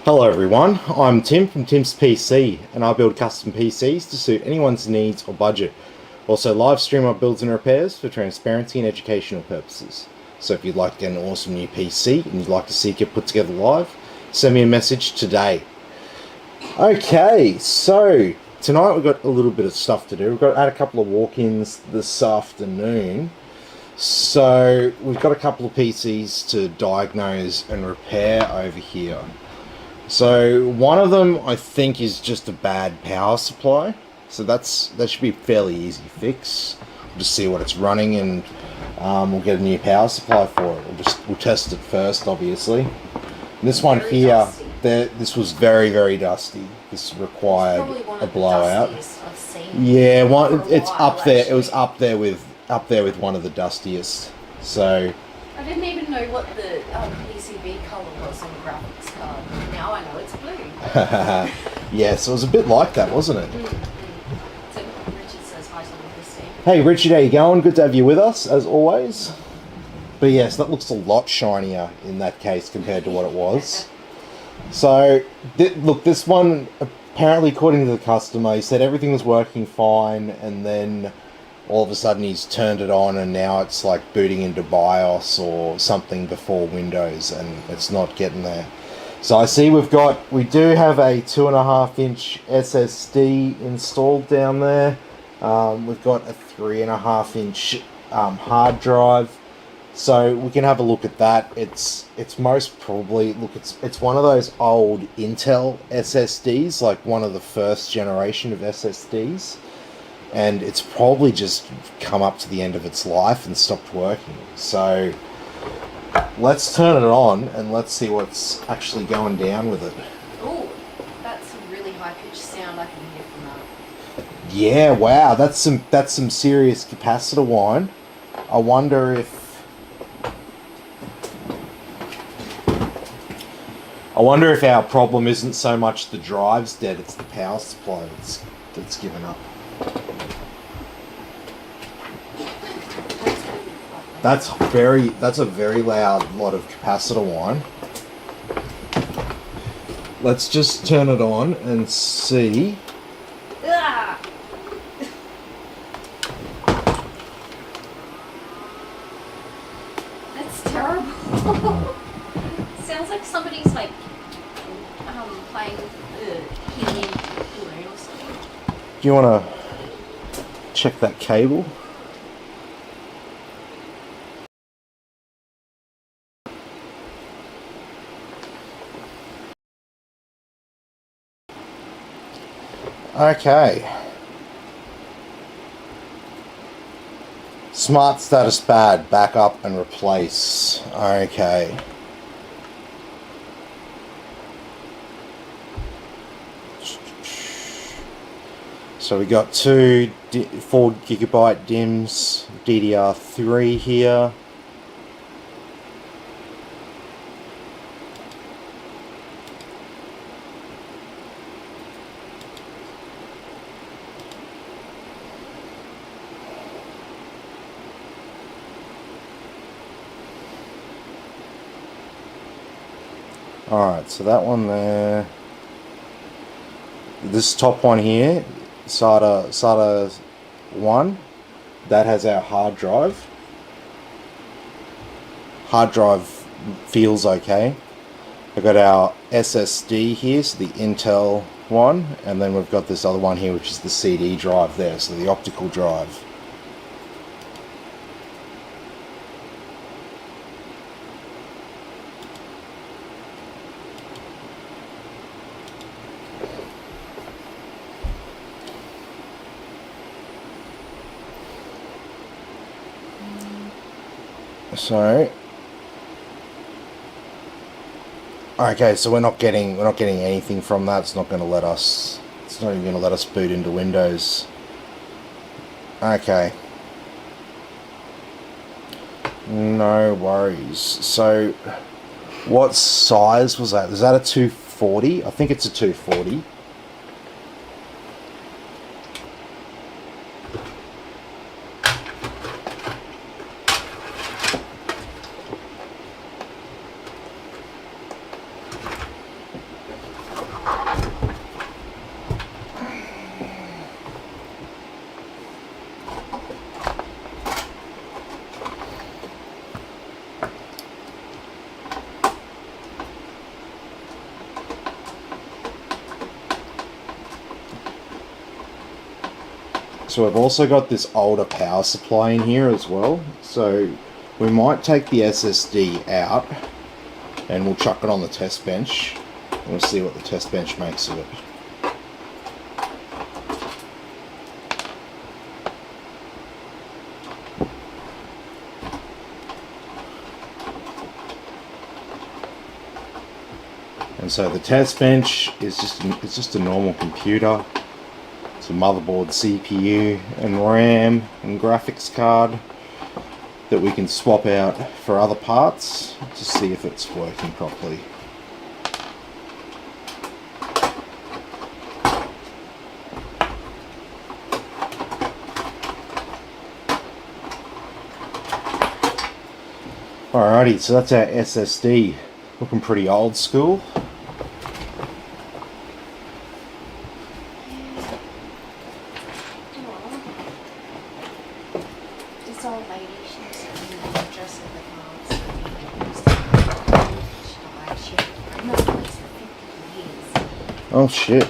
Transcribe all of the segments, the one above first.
Hello everyone, I'm Tim from Tim's PC and I build custom PCs to suit anyone's needs or budget. Also live stream our builds and repairs for transparency and educational purposes. So if you'd like to get an awesome new PC and you'd like to see it put together live, send me a message today. Okay, so tonight we've got a little bit of stuff to do. We've got to add a couple of walk-ins this afternoon. So we've got a couple of PCs to diagnose and repair over here. So one of them I think is just a bad power supply. So that should be a fairly easy fix. We'll just see what it's running and we'll get a new power supply for it. We'll test it first, obviously. And this one here, this was very, very dusty. This required a blowout. Yeah, it's up there. It was up there with one of the dustiest. So I didn't even know what the PCB color was on the graphics card. Now I know it's blue. Yeah, so it was a bit like that, wasn't it? So Richard says hi to Christine. Hey Richard, how you going? Good to have you with us, as always. But yes, that looks a lot shinier in that case compared to what it was. So, look, this one, apparently according to the customer, he said everything was working fine, and then all of a sudden he's turned it on and now it's like booting into BIOS or something before Windows and it's not getting there. So I see we do have a 2.5-inch SSD installed down there. We've got a 3.5-inch hard drive. So we can have a look at that. It's most probably, look, it's one of those old Intel SSDs, like one of the first generation of SSDs. And it's probably just come up to the end of its life and stopped working. So let's turn it on and let's see what's actually going down with it. Oh, that's a really high-pitched sound I can hear from that. Yeah, wow, that's some serious capacitor whine. I wonder if our problem isn't so much the drive's dead, it's the power supply that's given up. That's a very loud lot of capacitor whine. Let's just turn it on and see. Ah! That's terrible. Sounds like somebody's like playing with helium balloon or something. Do you want to check that cable? Okay. Smart status bad, back up and replace. Okay. So we got two 4GB DIMMs, DDR3 here. Alright, so that one there. This top one here, SATA 1, that has our hard drive. Hard drive feels okay. We've got our SSD here, so the Intel one, and then we've got this other one here which is the CD drive there, so the optical drive. So, okay, so we're not getting anything from that. It's not going to let us. It's not even going to let us boot into Windows. Okay. No worries. So, what size was that? Is that a 240? I think it's a 240. So we've also got this older power supply in here as well. So we might take the SSD out and we'll chuck it on the test bench. And we'll see what the test bench makes of it. And so the test bench is just a normal computer. It's a motherboard, CPU, and RAM, and graphics card that we can swap out for other parts to see if it's working properly. Alrighty, so that's our SSD, looking pretty old school. This old lady, she's dressed in the cars. She died. No, it's 50 years. Oh shit.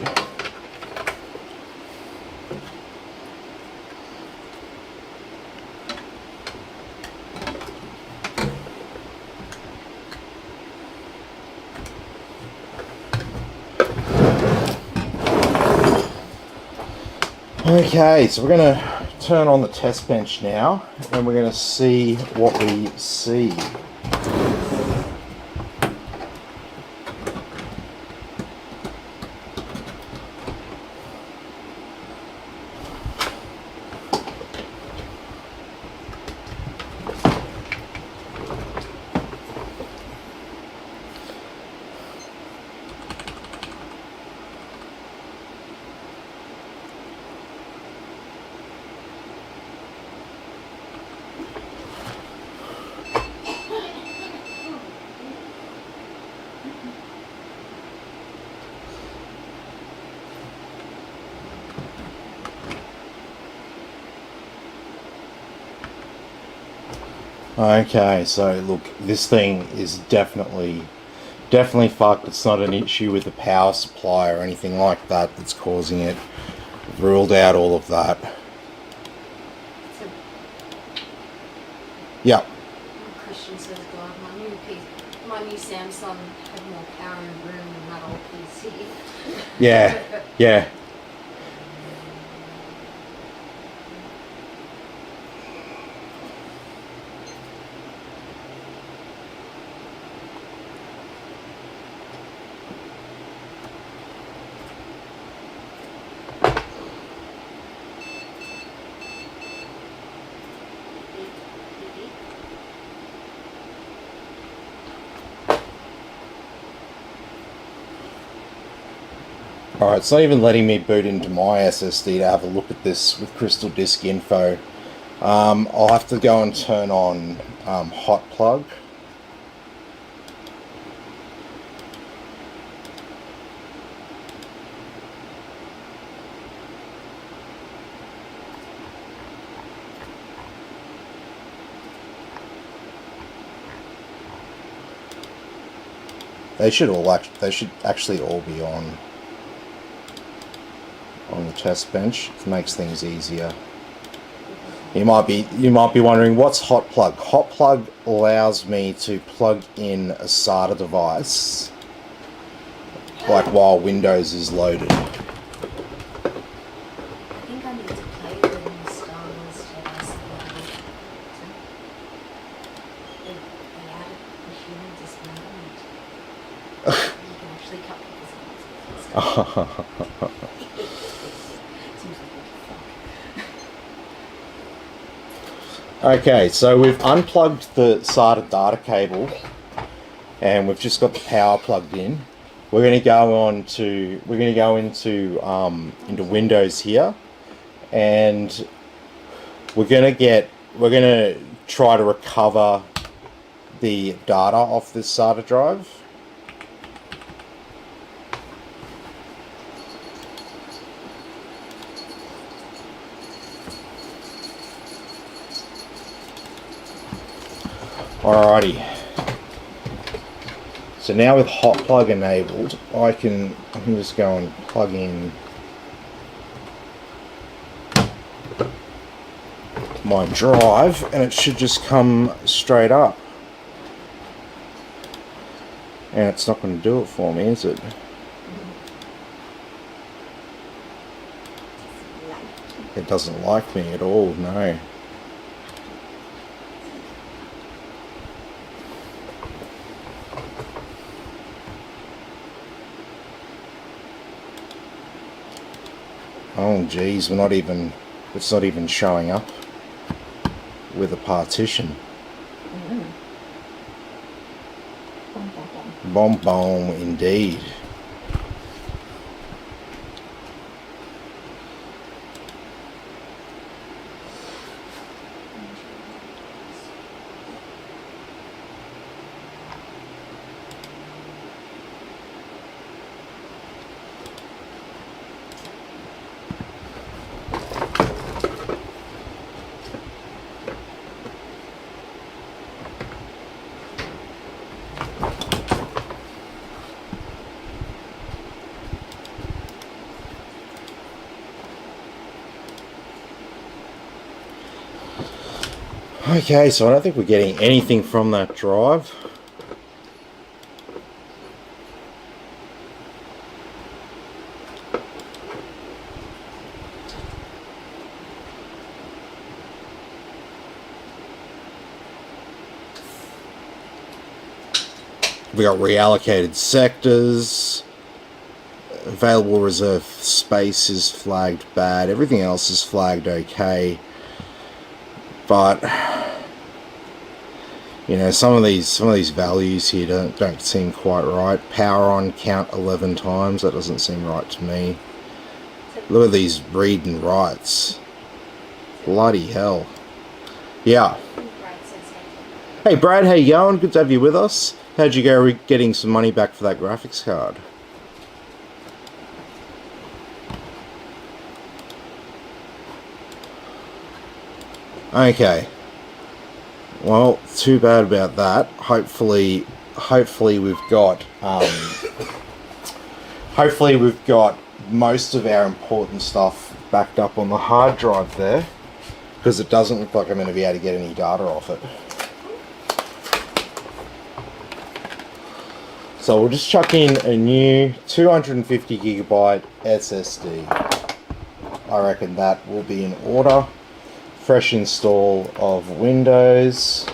Okay, so we're going to turn on the test bench now and we're going to see what we see. Okay, so look, this thing is definitely fucked. It's not an issue with the power supply or anything like that that's causing it. We've ruled out all of that. Yeah. Christian says, God, my new Samsung had more power in the room than that old PC. Yeah, yeah. Alright, it's not even letting me boot into my SSD to have a look at this with crystal disk info. I'll have to go and turn on hot plug. They should actually all be on the test bench. It makes things easier. You might be wondering, what's hot plug? Hot plug allows me to plug in a SATA device like while Windows is loaded. I think I need to play with the new Star Wars Jedi Survivor. They added the human dismemberment. You can actually cut people's arms. Okay, so we've unplugged the SATA data cable and we've just got the power plugged in. We're going to go into Windows here, and we're going to try to recover the data off this SATA drive. Alrighty. So now with hot plug enabled, I can just go and plug in my drive, and it should just come straight up. And it's not going to do it for me, is it? It doesn't like me at all, no. Oh geez, it's not even showing up with a partition. Bomb bomb indeed. Okay, so I don't think we're getting anything from that drive. We got reallocated sectors. Available reserve space is flagged bad. Everything else is flagged okay. But you know, some of these values here don't seem quite right. Power on, count 11 times. That doesn't seem right to me. Look at these read and writes. Bloody hell. Yeah. Hey Brad, how you going? Good to have you with us. How'd you go getting some money back for that graphics card? Okay. Well, too bad about that. Hopefully we've got most of our important stuff backed up on the hard drive there, because it doesn't look like I'm going to be able to get any data off it. So we'll just chuck in a new 250 gigabyte SSD. I reckon that will be in order. Fresh install of Windows.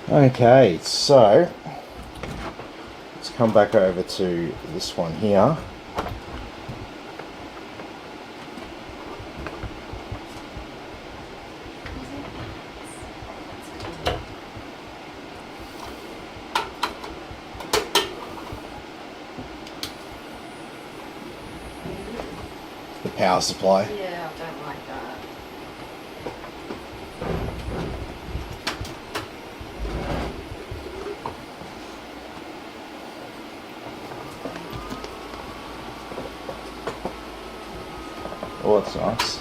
Okay, so let's come back over to this one here. The power supply. Yeah, I don't like that. Oh, that's nice.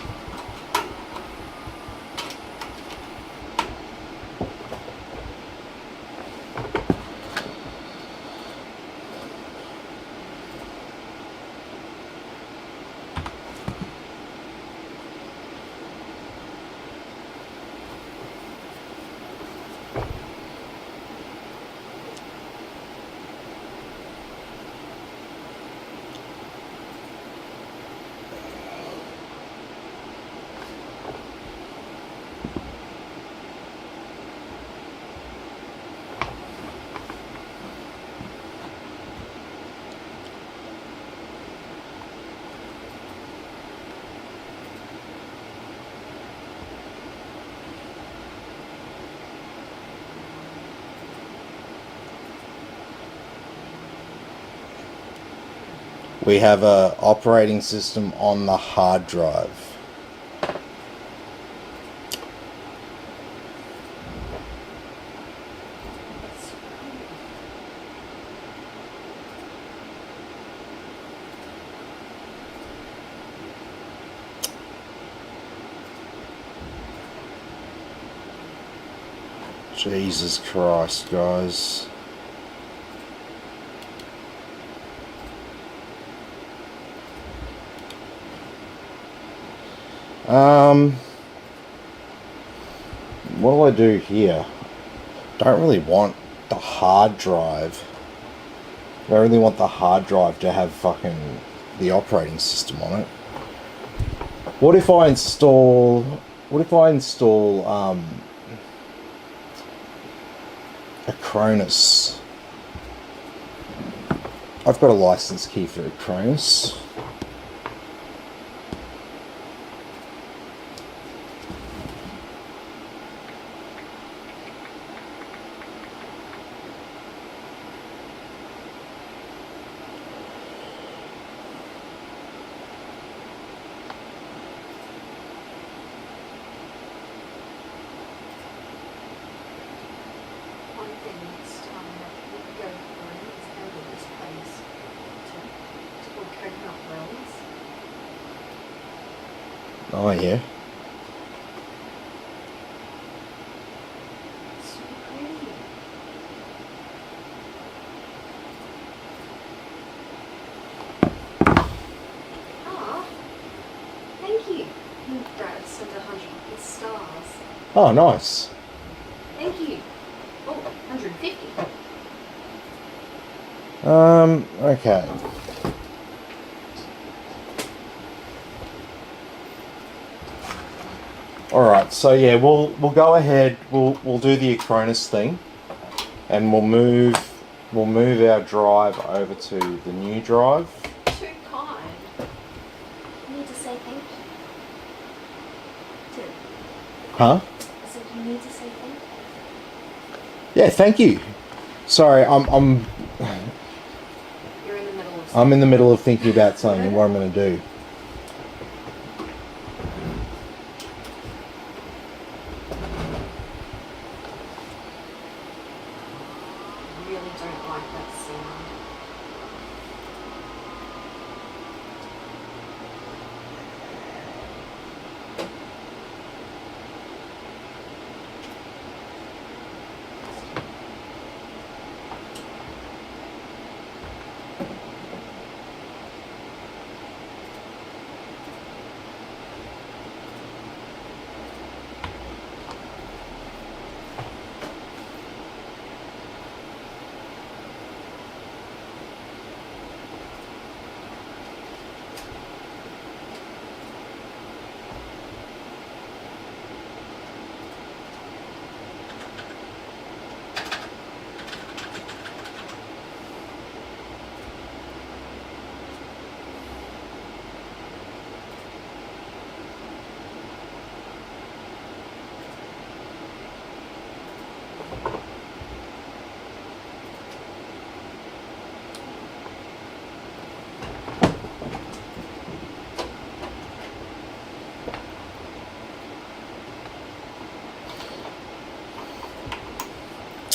We have a operating system on the hard drive. Jesus Christ, guys. What do I do here? Don't really want the hard drive. Don't really want the hard drive to have fucking the operating system on it. What if I install Acronis? I've got a license key for Acronis. One thing next time that we could go for is go to this place to called Coconut Wells. Oh yeah. It's super pretty. Ah, thank you. Brad sent 100 stars. Oh, nice. Thank you. Oh, 150. Okay. Alright, so yeah, we'll go ahead, we'll do the Acronis thing, and we'll move our drive over to the new drive. Too kind. You need to say thank you. Huh? I said you need to say thank you. Yeah, thank you. Sorry, I'm You're in the middle of I'm in the middle of thinking about something and what I'm going to do. I really don't like that sound.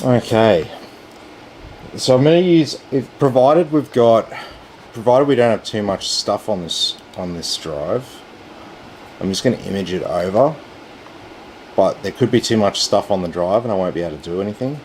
Okay. So I'm going to use, provided we don't have too much stuff on this drive, I'm just going to image it over. But there could be too much stuff on the drive and I won't be able to do anything.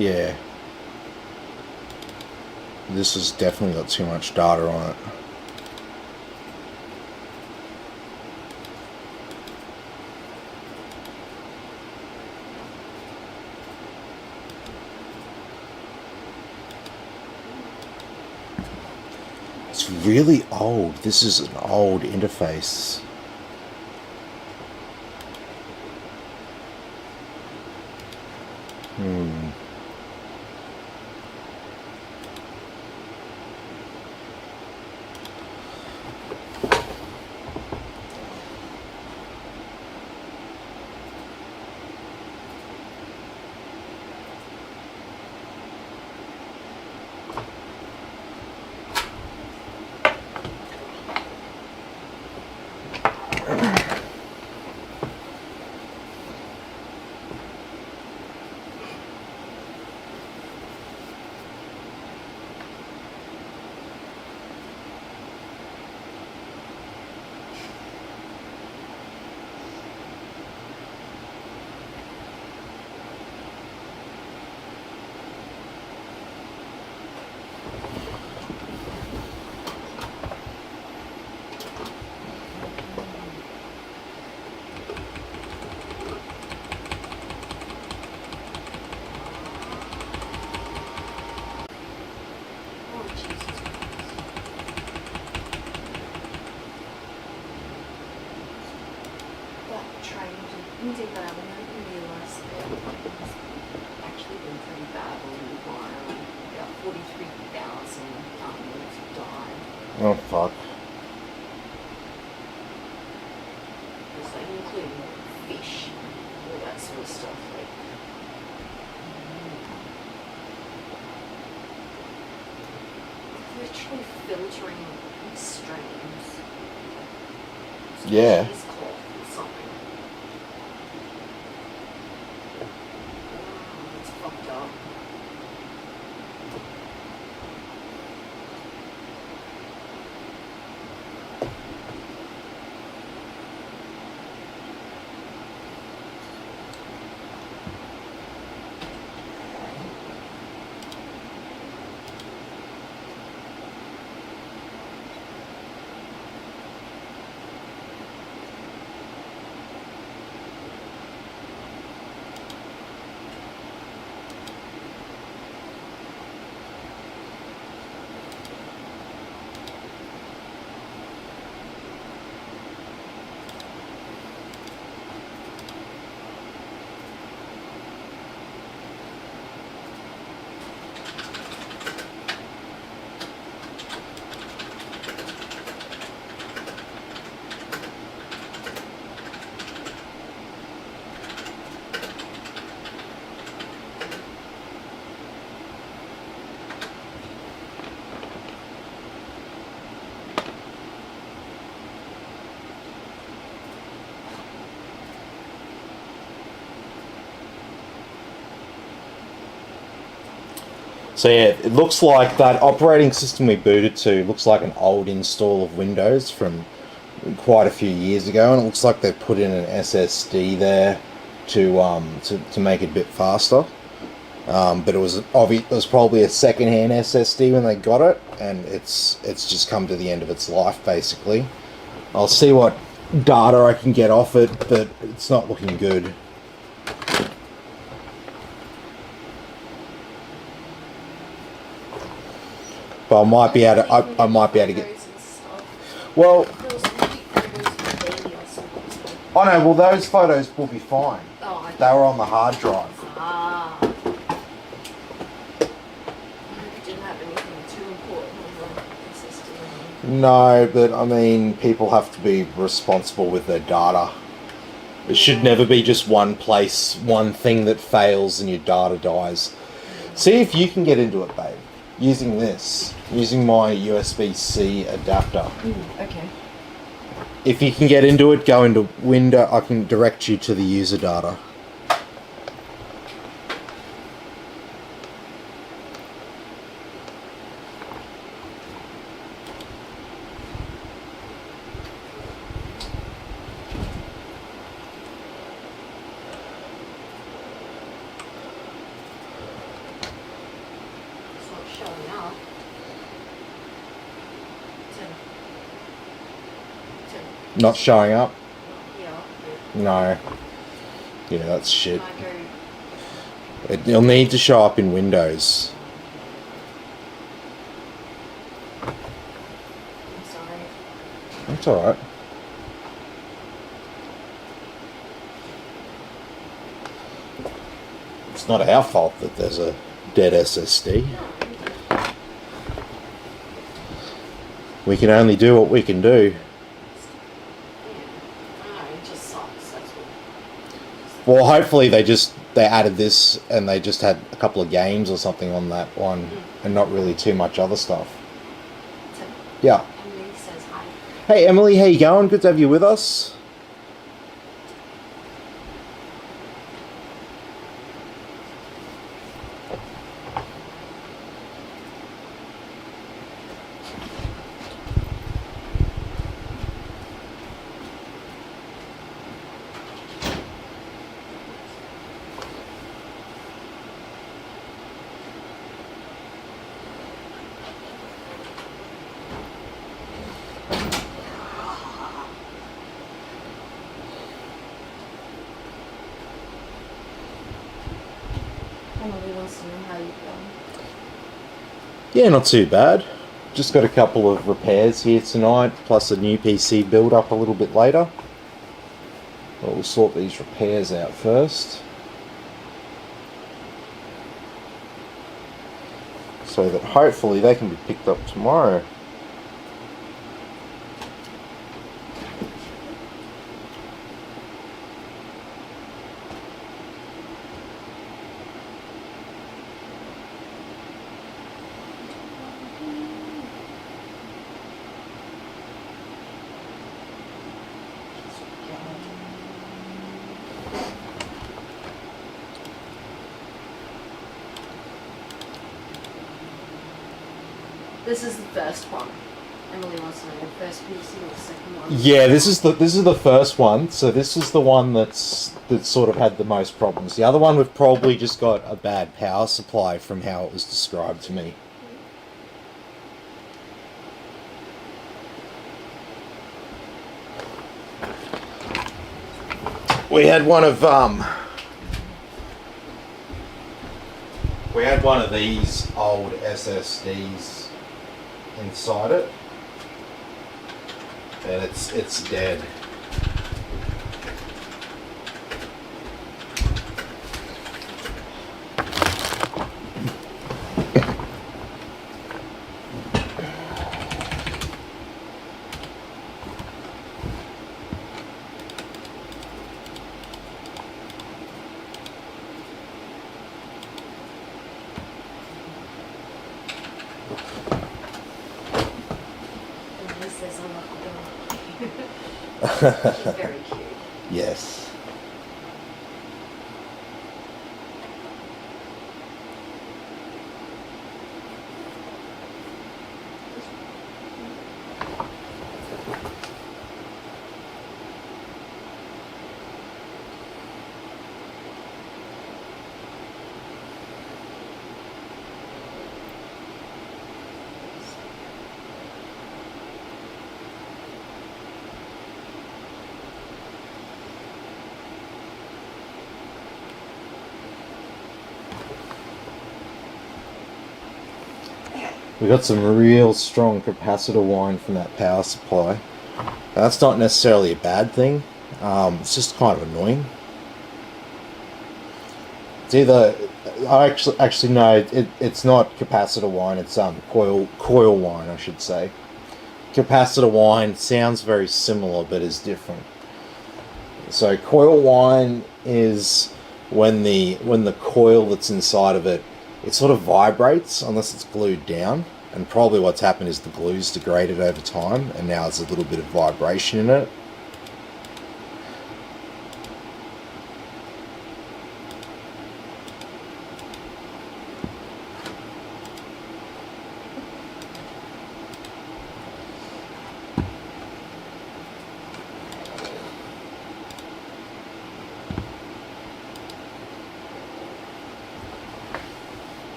Yeah. This has definitely got too much data on it. It's really old. This is an old interface. Oh, Jesus Christ. That train did that. I didn't realise that it's actually been pretty bad all the while. About 43,000 animals died. Oh, fuck. It's like including fish, all that sort of stuff. Like, literally filtering streams. Yeah. Cheesecloth or something. Oh, it's fucked up. So yeah, it looks like that operating system we booted to looks like an old install of Windows from quite a few years ago, and it looks like they've put in an SSD there to make it a bit faster. But it was probably a second-hand SSD when they got it, and it's just come to the end of its life basically. I'll see what data I can get off it, but it's not looking good. But I might be able to get. Well, I know. Well, those photos will be fine. Oh, okay. They were on the hard drive. Ah. You didn't have anything too important on the system. No, but I mean, people have to be responsible with their data. It should never be just one place, one thing that fails and your data dies. See if you can get into it, babe. Using my USB-C adapter. Okay. If you can get into it, go into Window. I can direct you to the user data. showing up. Not showing up? Yeah. No. Yeah, that's shit. When I go, It'll need to show up in Windows. I'm sorry. That's alright. It's not our fault that there's a dead SSD. We can only do what we can do. Yeah. I know, it just sucks. That's what. Well, hopefully they added this and they just had a couple of games or something on that one and not really too much other stuff. So, Yeah. Emily says hi. Hey Emily, how you going? Good to have you with us. Emily wants to know how you've done. Yeah, not too bad. Just got a couple of repairs here tonight, plus a new PC build up a little bit later. But we'll sort these repairs out first, so that hopefully they can be picked up tomorrow. This is the first one. Emily wants to know the first PC or the second one. Yeah, this is the first one. So this is the one that sort of had the most problems. The other one we've probably just got a bad power supply from how it was described to me. We had one of these old SSDs inside it, and it's dead. Emily says I love the dog. She's very cute. Yes. We got some real strong capacitor wine from that power supply. Now, that's not necessarily a bad thing. It's just kind of annoying. It's either actually no, it's not capacitor wine. It's coil wine, I should say. Capacitor wine sounds very similar, but is different. So coil wine is when the coil that's inside of it sort of vibrates unless it's glued down, and probably what's happened is the glue's degraded over time and now there's a little bit of vibration in it.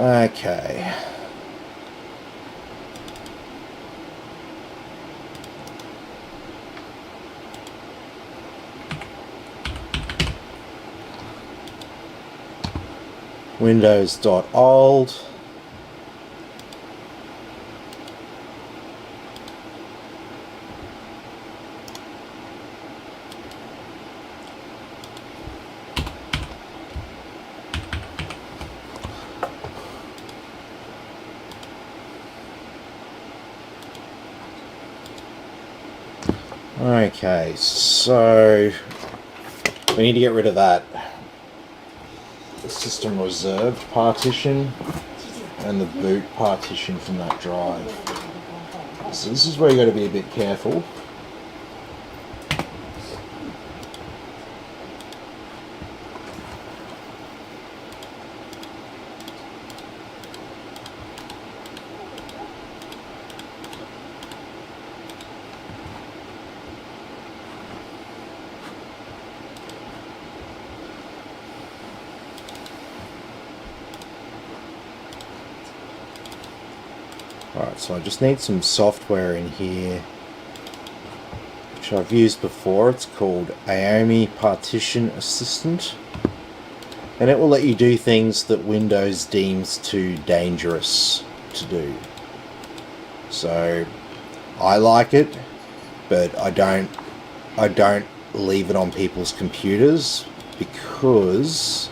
Okay. Windows.old. Okay, so we need to get rid of that system reserved partition and the boot partition from that drive. So this is where you got to be a bit careful. Alright, so I just need some software in here, which I've used before. It's called Aomi Partition Assistant, and it will let you do things that Windows deems too dangerous to do. So I like it, but I don't leave it on people's computers, because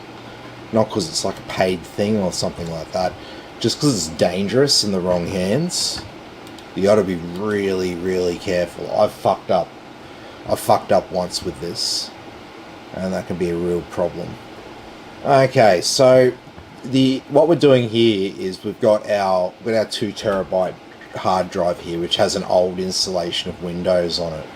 not because it's like a paid thing or something like that, just because it's dangerous in the wrong hands. You got to be really, really careful. I've fucked up once with this, and that can be a real problem. Okay, so what we're doing here is we've got our 2 terabyte hard drive here, which has an old installation of Windows on it.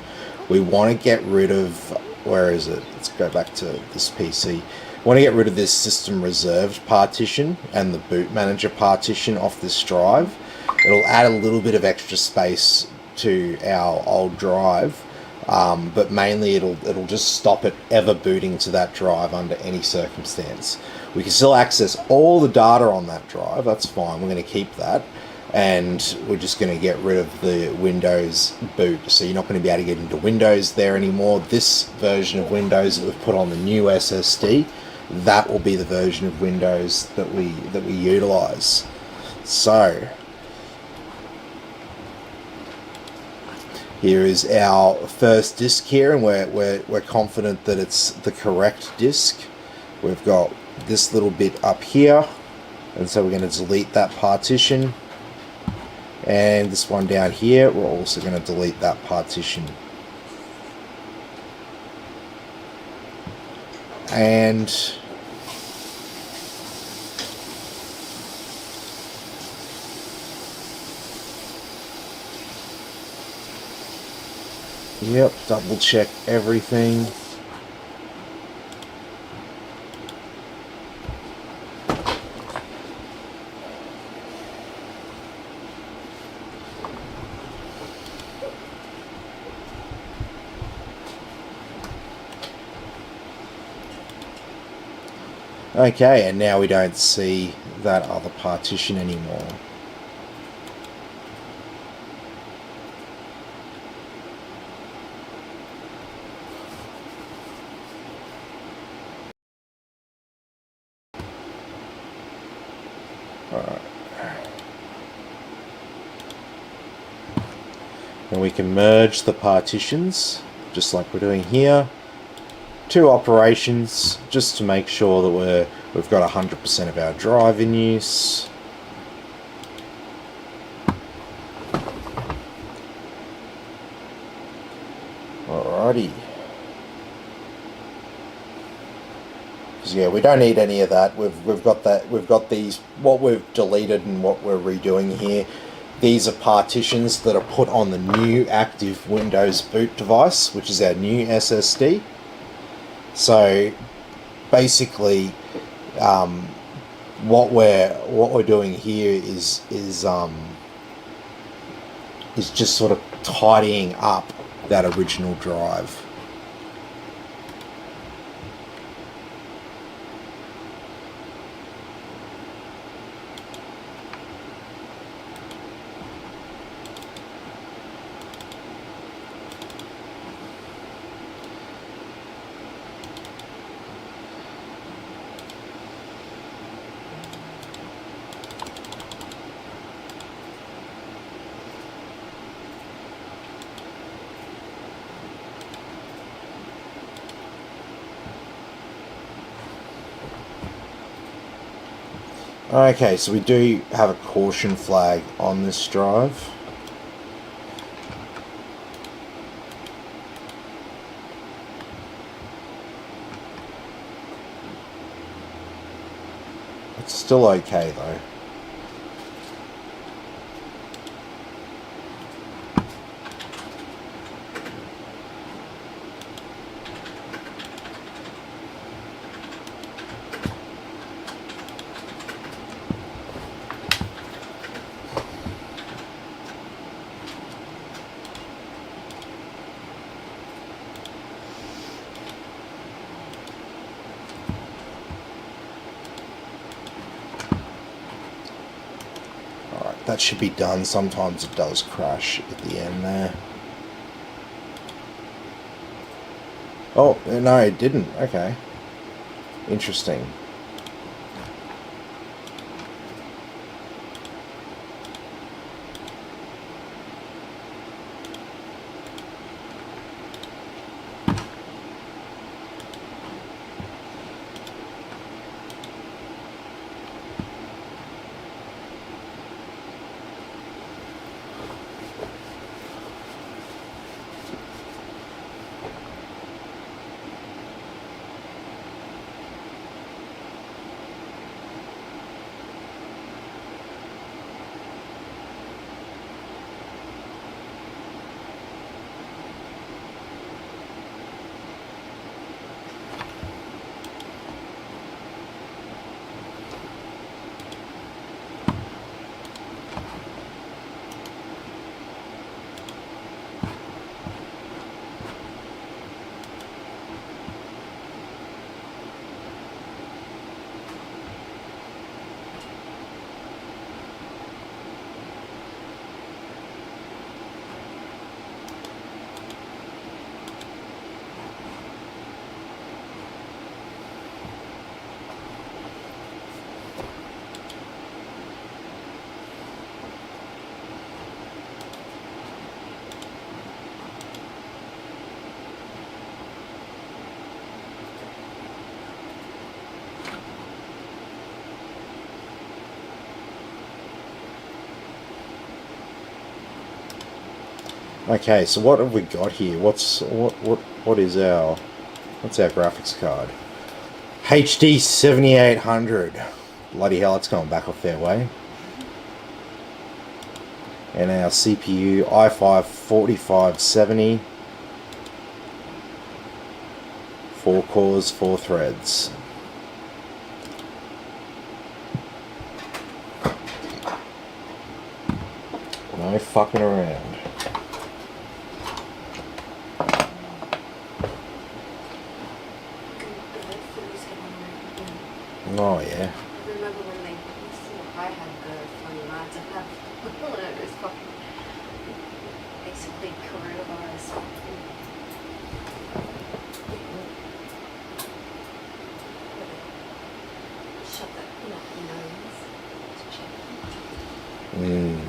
We want to get rid of, where is it? Let's go back to this PC. Want to get rid of this system reserved partition and the boot manager partition off this drive. It'll add a little bit of extra space to our old drive, but mainly it'll just stop it ever booting to that drive under any circumstance. We can still access all the data on that drive, that's fine, we're going to keep that, and we're just going to get rid of the Windows boot. So you're not going to be able to get into Windows there anymore. This version of Windows that we've put on the new SSD, that will be the version of Windows that we utilize. So here is our first disk here, and we're confident that it's the correct disk. We've got this little bit up here, and so we're going to delete that partition, and this one down here we're also going to delete that partition. And yep, double check everything. Okay, and now we don't see that other partition anymore. Alright. And we can merge the partitions, just like we're doing here. 2 operations, just to make sure that we've got 100% of our drive in use. Alrighty. Because yeah, we don't need any of that. We've got that. We've got these. What we've deleted and what we're redoing here. These are partitions that are put on the new active Windows boot device, which is our new SSD. So basically, what we're doing here is just sort of tidying up that original drive. Okay, so we do have a caution flag on this drive. It's still okay though. That should be done. Sometimes it does crash at the end there. Oh, no, it didn't. Okay. Interesting. Okay, so what have we got here? What is our graphics card? HD 7800. Bloody hell, it's going back a fair way. And our CPU i5 4570. 4 cores, 4 threads. No fucking around. Oh yeah. I remember when I had the funny lines of that when it was fucking basically coronavirus. Shut that nose. Mm.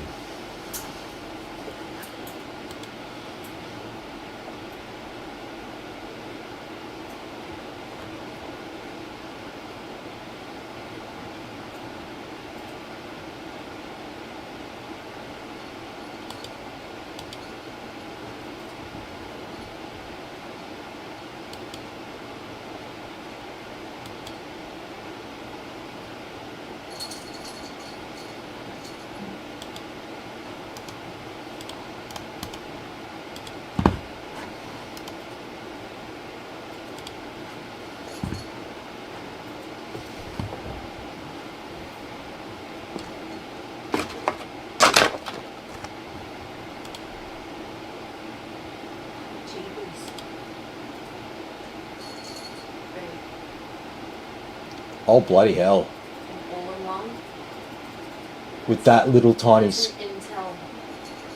Oh bloody hell! All in one. With that little tiny. Intel.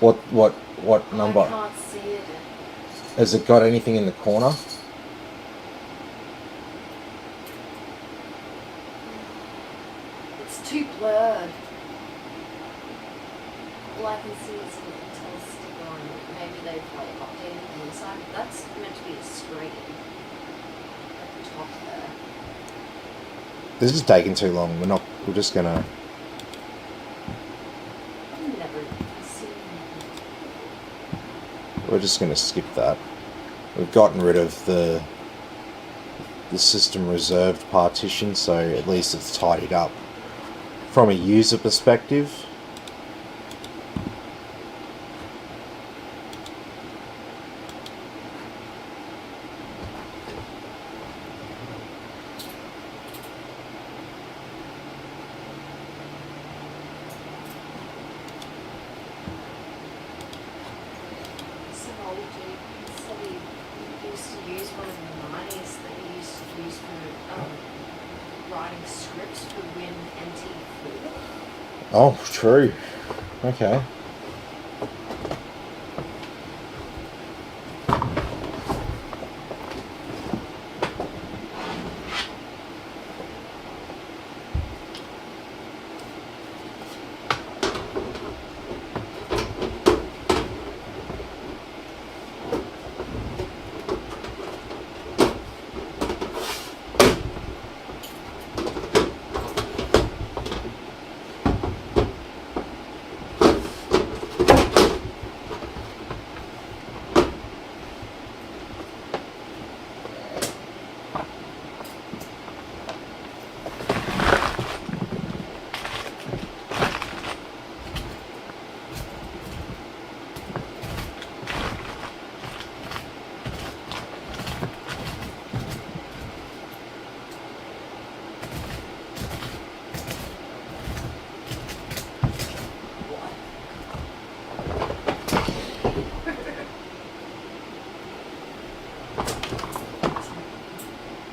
What number? I can't see it. Has it got anything in the corner? It's too blurred. All I can see is an Intel sticker on it. Maybe they've updated the inside. That's meant to be a screen at the top there. This is taking too long. We're just gonna never seen. We're just going to skip that. We've gotten rid of the system reserved partition, so at least it's tidied up from a user perspective. Oh, true. Okay.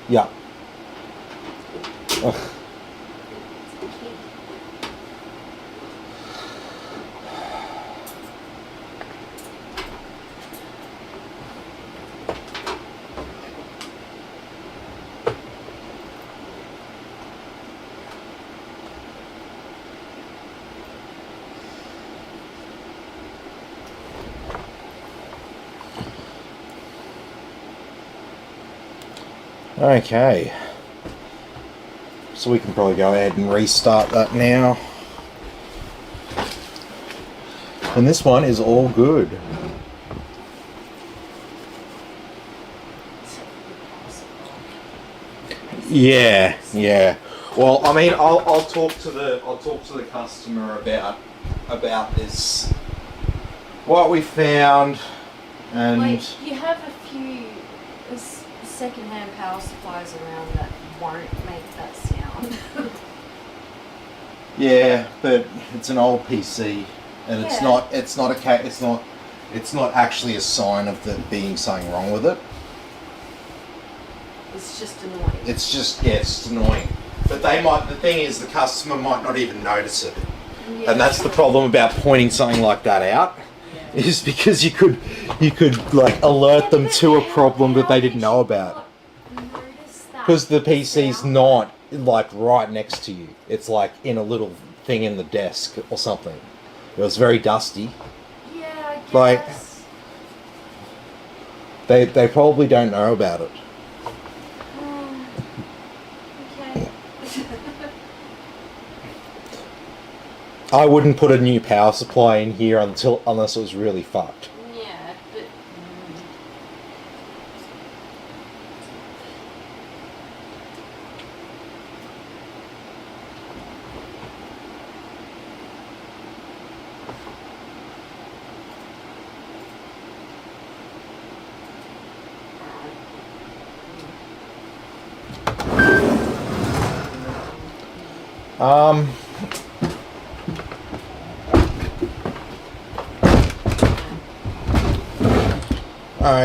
Yeah. Ugh. Okay. So we can probably go ahead and restart that now. And this one is all good. Yeah, yeah. Well, I mean, I'll talk to the customer about this, what we found, and Like, you have a few second-hand power supplies around that won't make that sound. yeah, but it's an old PC, and Yeah. it's not actually a sign of there being something wrong with it. It's just annoying. It's annoying. But the thing is, the customer might not even notice it. Yeah, And that's the sure. problem about pointing something like that out, Yeah. is because you could like alert them to a problem that they didn't know about. Because the PC's not like right next to you. It's like in a little thing in the desk or something. It was very dusty. Yeah, I guess. Like, they probably don't know about it. Okay. I wouldn't put a new power supply in here unless it was really fucked. Yeah, but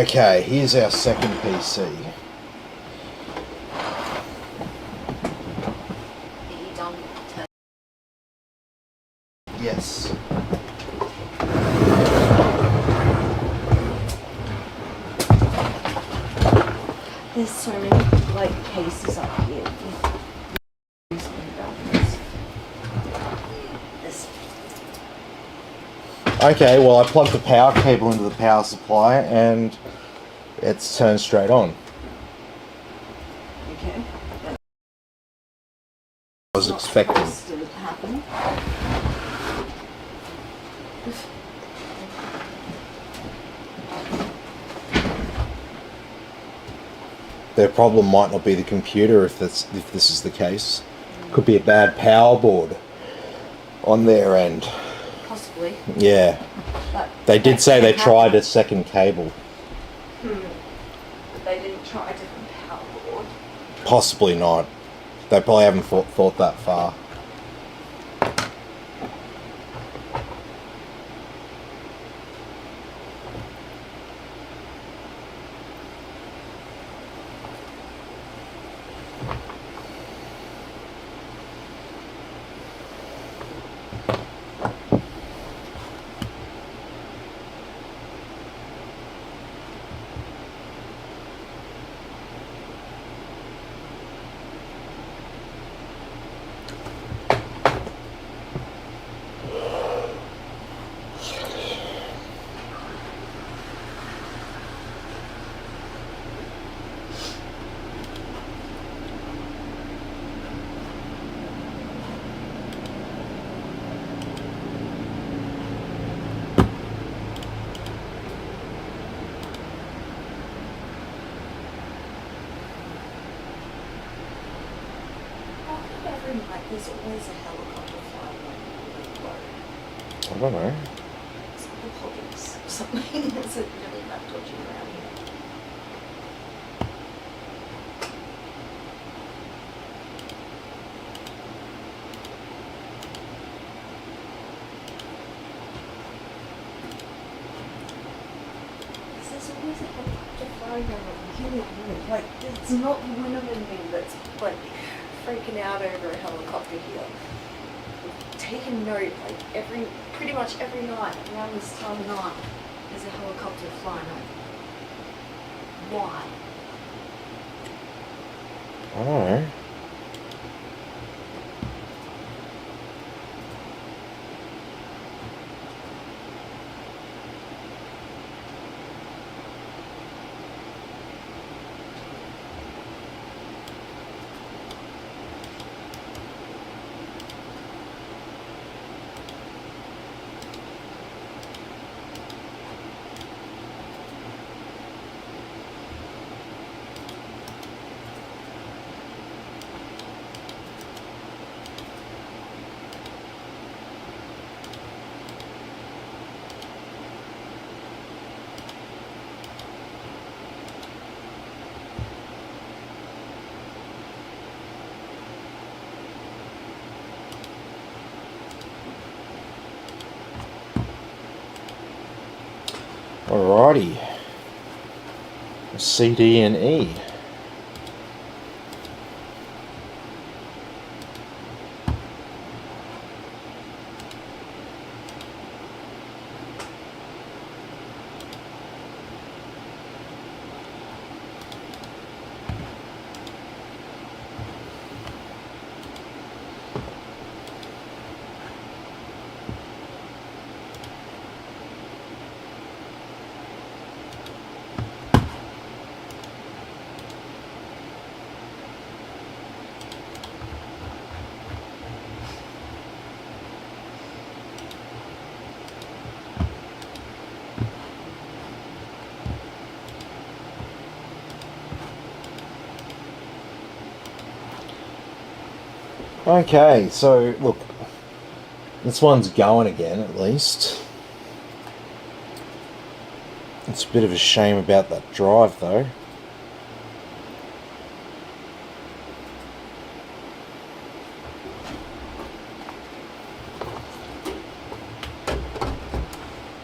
Okay, here's our second PC. are you done to Yes. There's so many like cases up here. This. Okay, well I plugged the power cable into the power supply and it's turned straight on. Okay. I was expecting. To happen. Their problem might not be the computer if this is the case. Could be a bad power board on their end. Possibly. Yeah. But They did say they can tried happen. a second cable. But they didn't try a different power board. Possibly not. They probably haven't thought that far. How come every night there's always a helicopter flying over the road? I don't know. It's like the police or something. Is it really that dodgy around here? There's always a helicopter flying over the road. Like, it's not the women in me that's like freaking out over a helicopter here. Taking note, like pretty much every night around this time of night, there's a helicopter flying over. Why? I don't know. Alrighty. C, D, and E. Okay, so look, this one's going again at least. It's a bit of a shame about that drive though.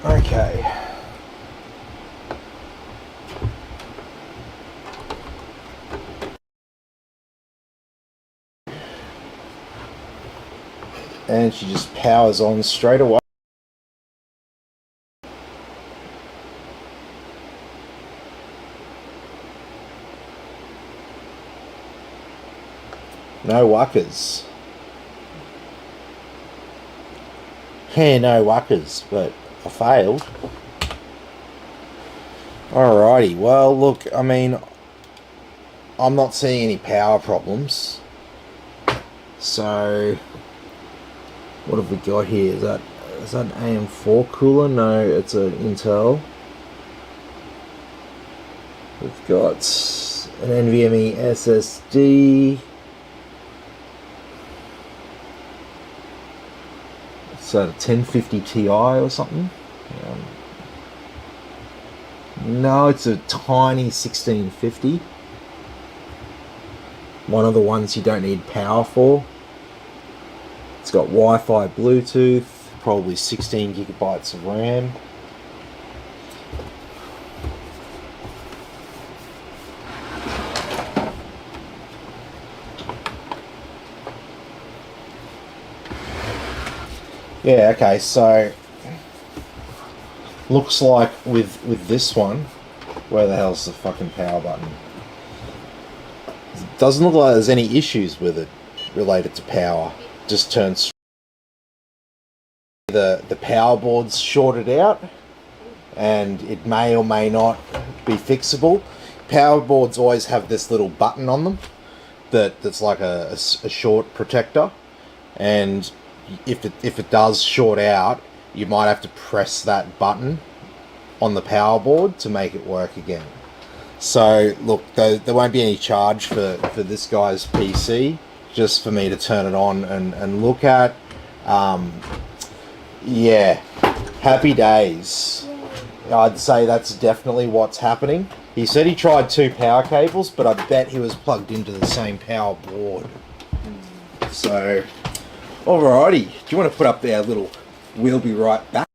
Okay. And she just powers on straight away. No wuckers. Yeah, no wuckers, but I failed. Alrighty, well look, I mean, I'm not seeing any power problems. So, what have we got here? Is that Is that an AM4 cooler? No, it's an Intel. We've got an NVMe SSD. It's a 1050 Ti or something. No, it's a tiny 1650. One of the ones you don't need power for. It's got Wi-Fi, Bluetooth, probably 16 gigabytes of RAM. Yeah, okay, so looks like with this one, where the hell's the fucking power button? It doesn't look like there's any issues with it related to power. Just turns the power board's shorted out, and it may or may not be fixable. Power boards always have this little button on them that's like a short protector, and if it does short out, you might have to press that button on the power board to make it work again. So look, there won't be any charge for this guy's PC, just for me to turn it on and look at. Yeah, happy days. I'd say that's definitely what's happening. He said he tried 2 power cables, but I bet he was plugged into the same power board. So, alrighty, do you want to put up there a little "we'll be right back"?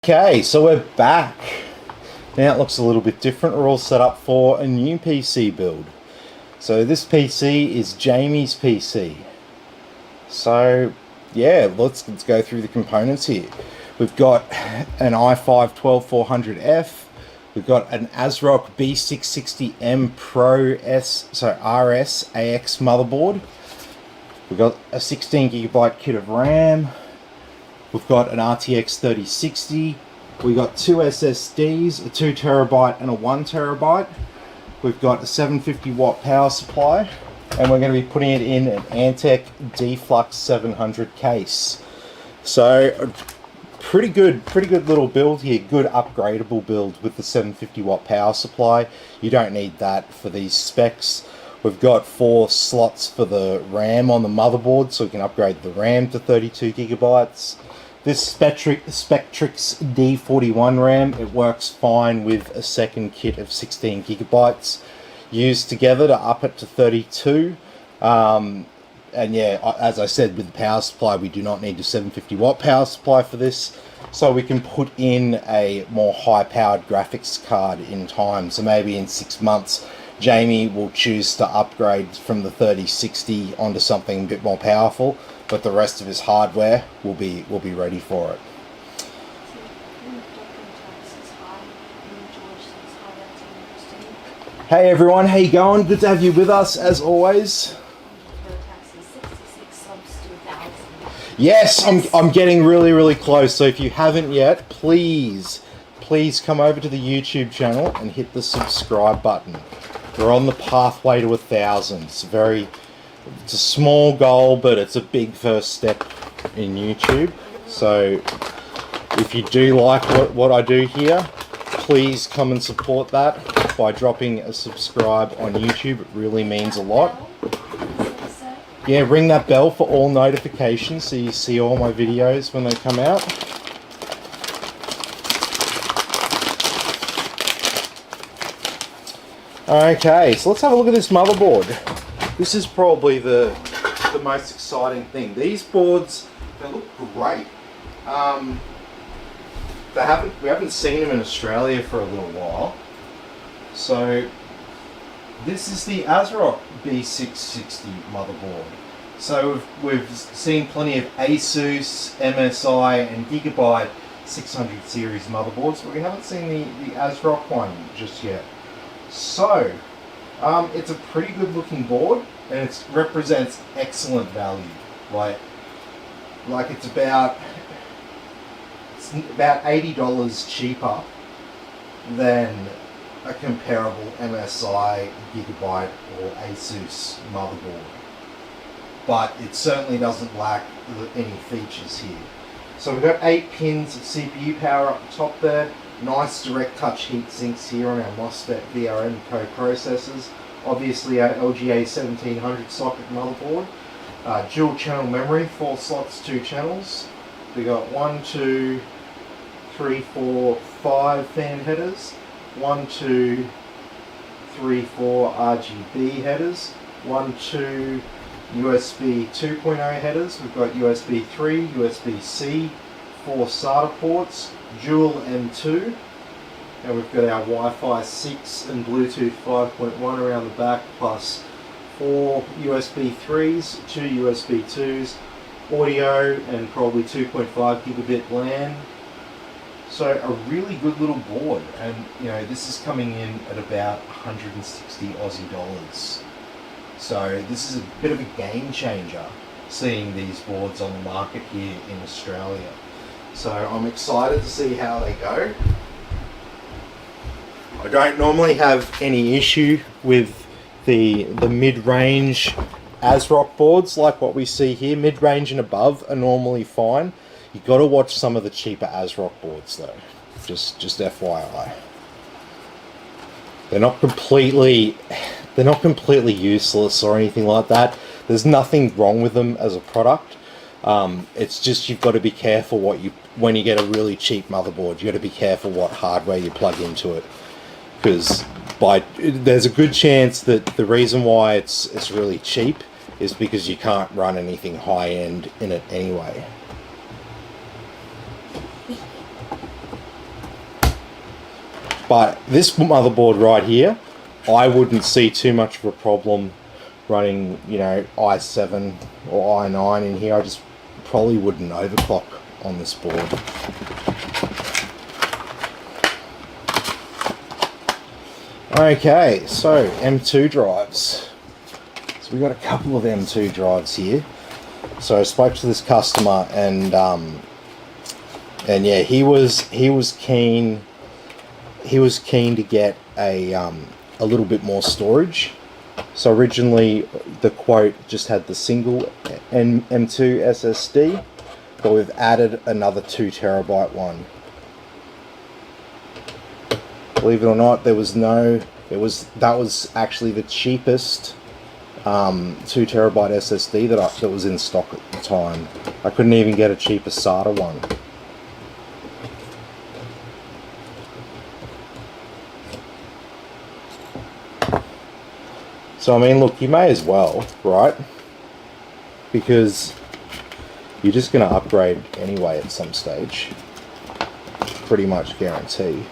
Okay, so we're back. Now it looks a little bit different. We're all set up for a new PC build. So this PC is Jamie's PC. So yeah, let's go through the components here. We've got an i5-12400F. We've got an ASRock B660M Pro RS AX motherboard. We've got a 16GB kit of RAM. We've got an RTX 3060. We've got two SSDs, a 2TB and a 1TB. We've got a 750 watt power supply, and we're going to be putting it in an Antec Deflux 700 case. So pretty good little build here, good upgradable build with the 750 watt power supply. You don't need that for these specs. We've got 4 slots for the RAM on the motherboard, so we can upgrade the RAM to 32GB. This Spectrix D41 RAM, it works fine with a second kit of 16GB used together to up it to 32. And yeah, as I said, with the power supply, we do not need a 750 watt power supply for this, so we can put in a more high-powered graphics card in time. So maybe in 6 months, Jamie will choose to upgrade from the 3060 onto something a bit more powerful, but the rest of his hardware will be ready for it. Hey everyone, how you going? Good to have you with us as always. Yes, I'm getting really close. So if you haven't yet, please come over to the YouTube channel and hit the subscribe button. We're on the pathway to 1,000. It's a small goal, but it's a big first step in YouTube. So if you do like what I do here, please come and support that by dropping a subscribe on YouTube. It really means a lot. Yeah, ring that bell for all notifications so you see all my videos when they come out. Okay, so let's have a look at this motherboard. This is probably the most exciting thing. These boards, they look great. We haven't seen them in Australia for a little while. So this is the ASRock B660 motherboard. So we've seen plenty of Asus, MSI and Gigabyte 600 series motherboards, but we haven't seen the ASRock one just yet. So it's a pretty good looking board, and it represents excellent value. Like it's about $80 cheaper than a comparable MSI, Gigabyte or Asus motherboard, but it certainly doesn't lack any features here. So we've got 8 pins of CPU power up the top there. Nice direct touch heat sinks here on our MOSFET VRM co-processors. Obviously our LGA 1700 socket motherboard. Dual channel memory, 4 slots, 2 channels. We got 1, 2, 3, 4, 5 fan headers. 1, 2, 3, 4 RGB headers. 1, 2 USB 2.0 headers. We've got USB 3, USB-C, 4 SATA ports, dual M2, and we've got our Wi-Fi 6 and Bluetooth 5.1 around the back, plus 4 USB 3s, 2 USB 2s, audio, and probably 2.5 gigabit LAN. So a really good little board, and you know, this is coming in at about 160 Aussie dollars. So this is a bit of a game changer, seeing these boards on the market here in Australia. So I'm excited to see how they go. I don't normally have any issue with the mid-range ASRock boards like what we see here. Mid-range and above are normally fine. You've got to watch some of the cheaper ASRock boards though. Just FYI. They're not completely useless or anything like that. There's nothing wrong with them as a product. It's just you've got to be careful when you get a really cheap motherboard. You got to be careful what hardware you plug into it, because there's a good chance that the reason why it's really cheap is because you can't run anything high end in it anyway. But this motherboard right here, I wouldn't see too much of a problem running, you know, i7 or i9 in here. I just probably wouldn't overclock on this board. Okay, so M2 drives. So we got a couple of M2 drives here. So I spoke to this customer, and yeah, he was keen to get a little bit more storage. So originally the quote just had the single M2 SSD, but we've added another 2 terabyte one. Believe it or not, that was actually the cheapest 2 terabyte SSD that was in stock at the time. I couldn't even get a cheaper SATA one. So I mean, look, you may as well, right? Because you're just going to upgrade anyway at some stage. Pretty much guarantee.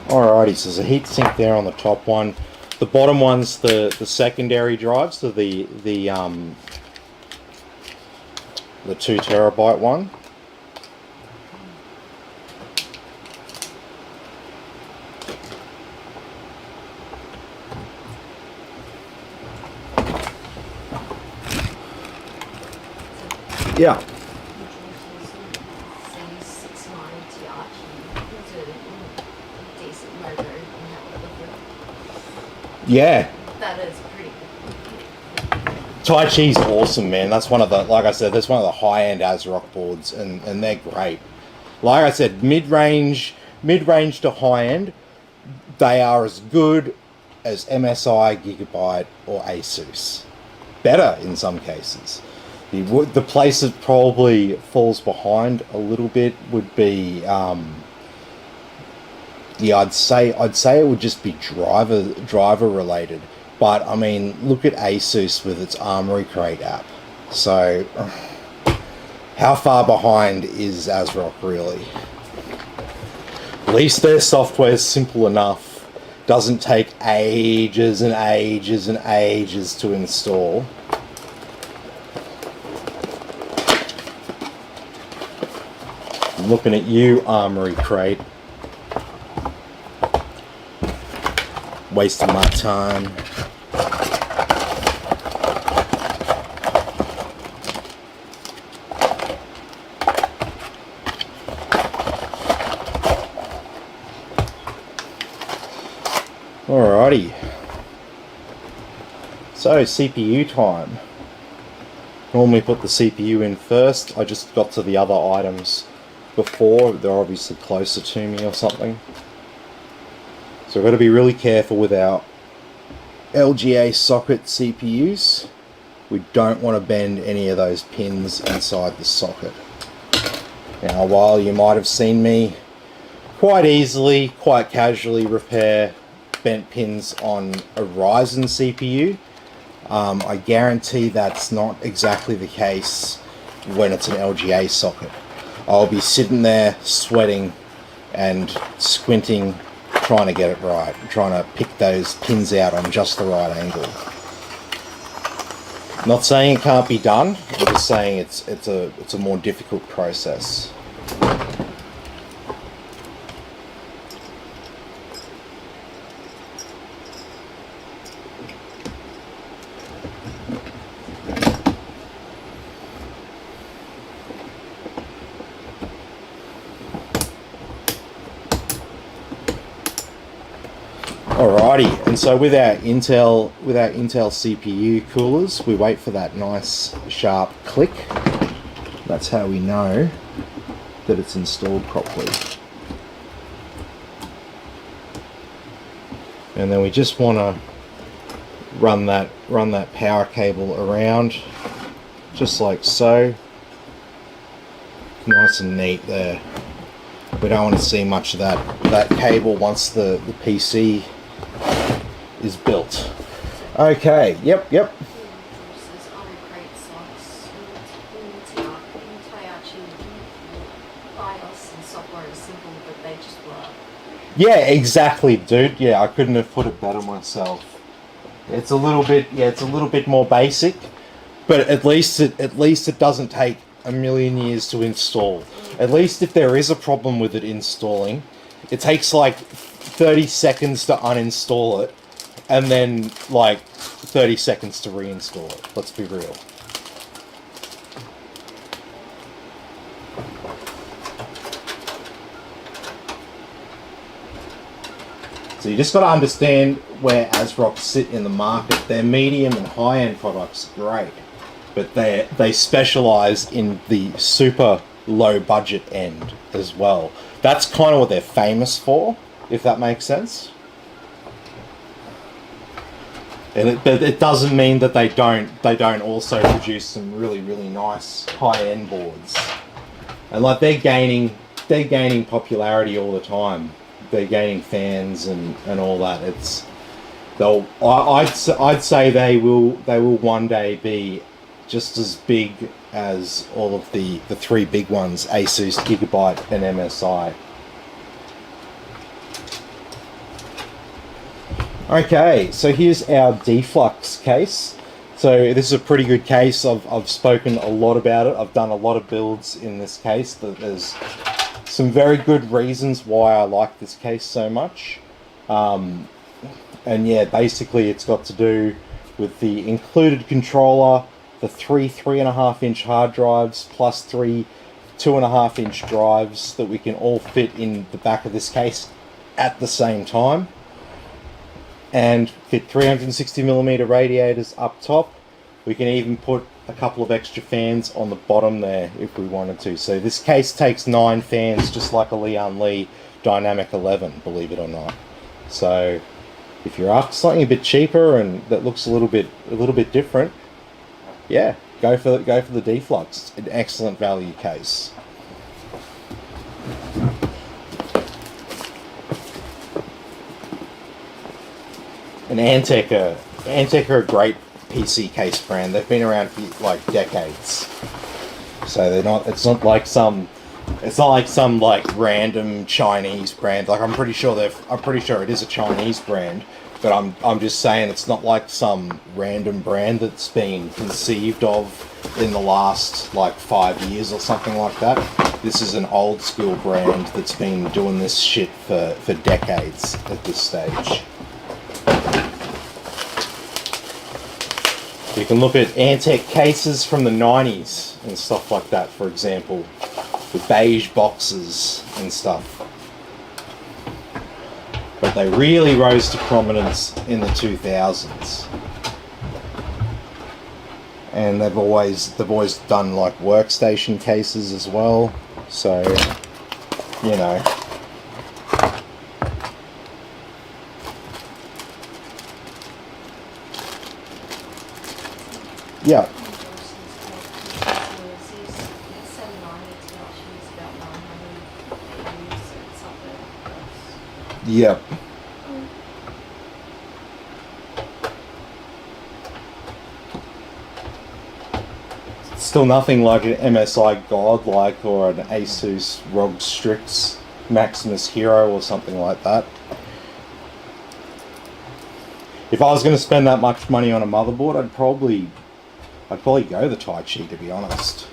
Alrighty, so there's a heatsink there on the top one. The bottom one's the secondary drive, so the 2 terabyte one. Yeah. Yeah. That is pretty good. Tai Chi's awesome, man. That's one of the, like I said, that's one of the high-end ASRock boards, and they're great. Like I said, mid-range to high-end, they are as good as MSI, Gigabyte, or Asus. Better in some cases. The place that probably falls behind a little bit would be, yeah, I'd say it would just be driver related. But I mean, look at Asus with its Armory Crate app. So, how far behind is ASRock really? At least their software is simple enough. Doesn't take ages and ages and ages to install. I'm looking at you, Armory Crate. Wasting my time. Alrighty. So CPU time. Normally put the CPU in first. I just got to the other items before. They're obviously closer to me or something. So we've got to be really careful with our LGA socket CPUs. We don't want to bend any of those pins inside the socket. Now, while you might have seen me quite easily, quite casually repair bent pins on a Ryzen CPU, I guarantee that's not exactly the case when it's an LGA socket. I'll be sitting there sweating and squinting, trying to get it right, trying to pick those pins out on just the right angle. Not saying it can't be done, I'm just saying it's a more difficult process. Alrighty, and so with our Intel CPU coolers, we wait for that nice sharp click. That's how we know that it's installed properly. And then we just want to run that power cable around, just like so. Nice and neat there. We don't want to see much of that cable once the PC is built. Okay, yep. Yeah, exactly, dude. Yeah, I couldn't have put it better myself. It's a little bit more basic, but at least it doesn't take a million years to install. At least if there is a problem with it installing, it takes like 30 seconds to uninstall it, and then like 30 seconds to reinstall it. Let's be real. So you just got to understand where ASRock sit in the market. Their medium and high-end products are great, but they specialize in the super low budget end as well. That's kind of what they're famous for, if that makes sense. And it doesn't mean that they don't also produce some really nice high-end boards. And like they're gaining popularity all the time. They're gaining fans and all that. I'd say they will one day be just as big as all of the three big ones, Asus, Gigabyte, and MSI. Okay, so here's our deflux case. So this is a pretty good case. I've spoken a lot about it. I've done a lot of builds in this case. There's some very good reasons why I like this case so much. And yeah, basically it's got to do with the included controller, the three 3.5-inch hard drives, plus three 2.5-inch drives that we can all fit in the back of this case at the same time. And fit 360mm radiators up top. We can even put a couple of extra fans on the bottom there if we wanted to. So this case takes 9 fans, just like a Lian Li Dynamic 11, believe it or not. So if you're after something a bit cheaper and that looks a little bit different, yeah, go for the Deflux. An excellent value case. And Antec are a great PC case brand. They've been around for like decades, so they're not. It's not like some like random Chinese brand. Like I'm pretty sure it is a Chinese brand, but I'm just saying it's not like some random brand that's been conceived of in the last like 5 years or something like that. This is an old school brand that's been doing this shit for decades at this stage. You can look at Antec cases from the 90s and stuff like that, for example, with beige boxes and stuff. But they really rose to prominence in the 2000s. And they've always done like workstation cases as well. So, you know. Yeah. Yep. Still nothing like an MSI Godlike or an Asus ROG Strix Maximus Hero or something like that. If I was going to spend that much money on a motherboard, I'd probably go the Tai Chi, to be honest.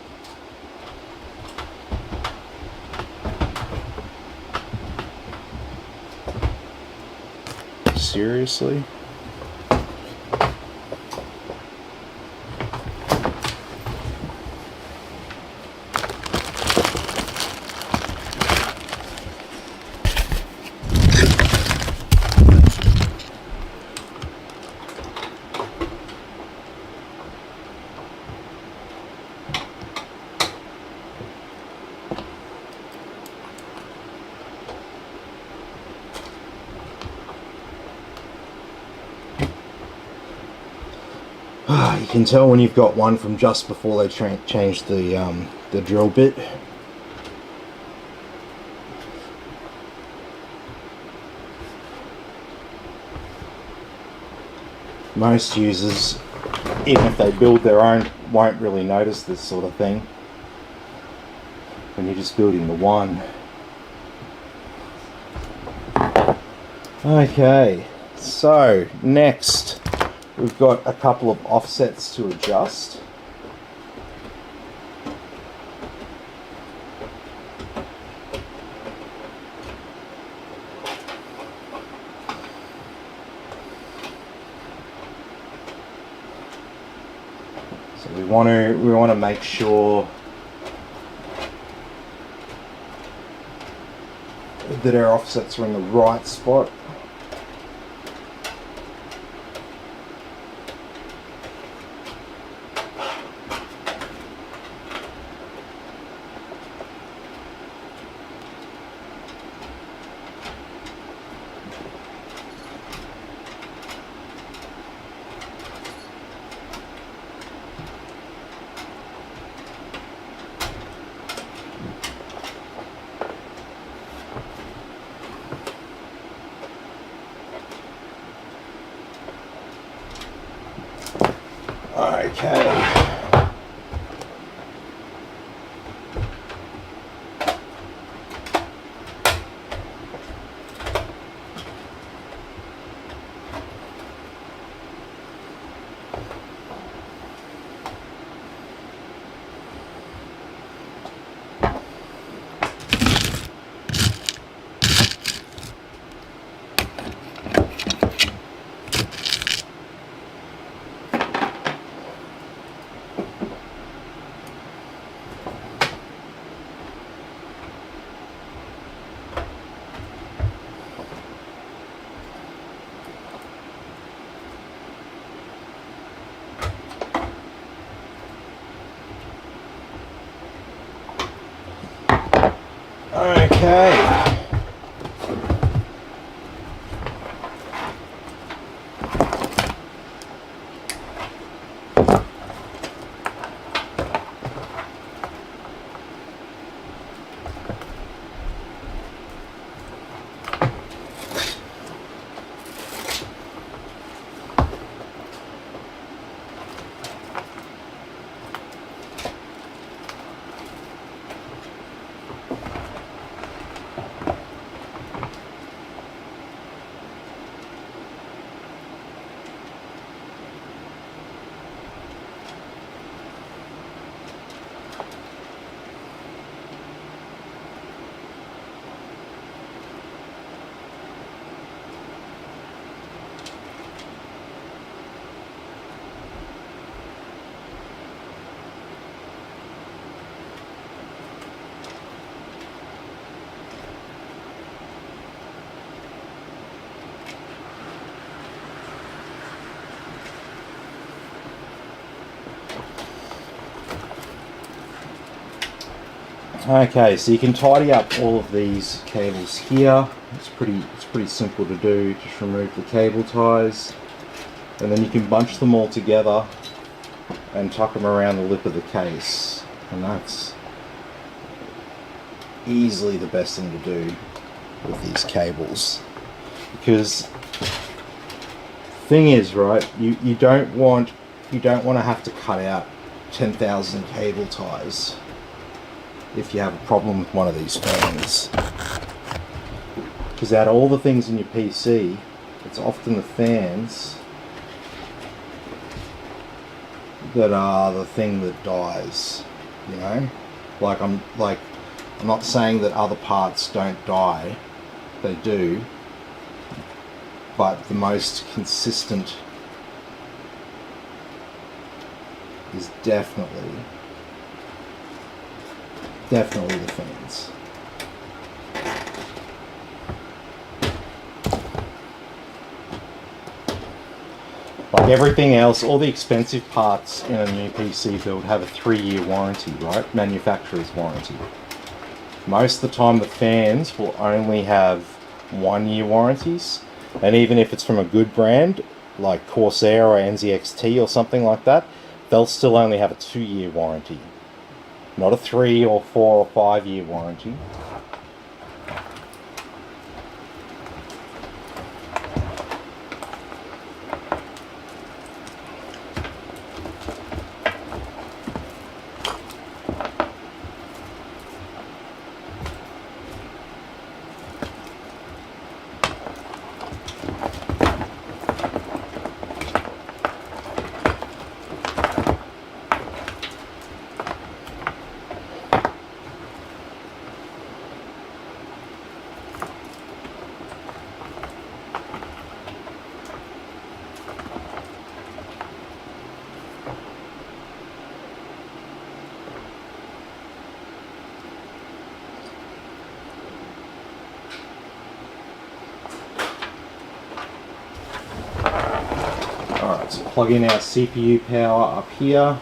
Seriously? You can tell when you've got one from just before they changed the drill bit. Most users, even if they build their own, won't really notice this sort of thing when you're just building the one. Okay, so next we've got a couple of offsets to adjust. So we want to make sure that our offsets are in the right spot. Okay. Okay. Okay, so you can tidy up all of these cables here. It's pretty simple to do. Just remove the cable ties, and then you can bunch them all together and tuck them around the lip of the case. And that's easily the best thing to do with these cables, because thing is, right, you don't want to have to cut out 10,000 cable ties if you have a problem with one of these fans. Because out of all the things in your PC, it's often the fans that are the thing that dies, you know? I'm not saying that other parts don't die, they do, but the most consistent is definitely the fans. Like everything else, all the expensive parts in a new PC build have a 3-year warranty, right? Manufacturer's warranty. Most of the time the fans will only have 1-year warranties, and even if it's from a good brand like Corsair or NZXT or something like that, they'll still only have a 2-year warranty, not a 3 or 4 or 5-year warranty. Let's plug in our CPU power up here.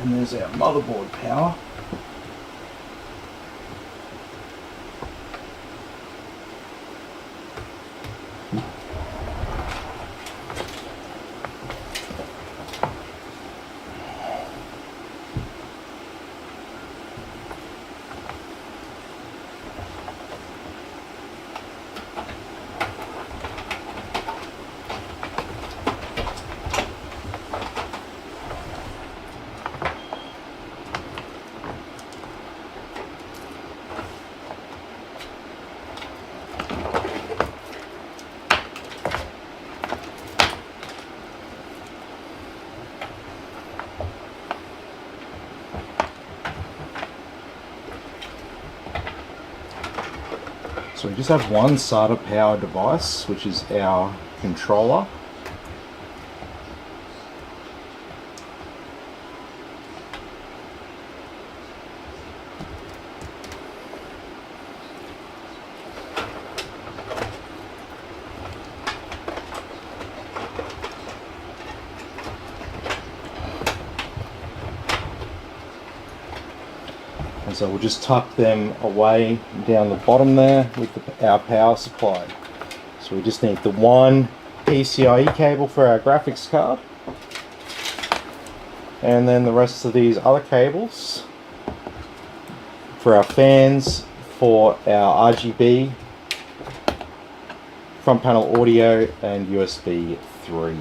And there's our motherboard power. So we just have one SATA power device, which is our controller. And so we'll just tuck them away down the bottom there with our power supply. So we just need the one PCIe cable for our graphics card. And then the rest of these other cables for our fans, for our RGB, front panel audio, and USB 3.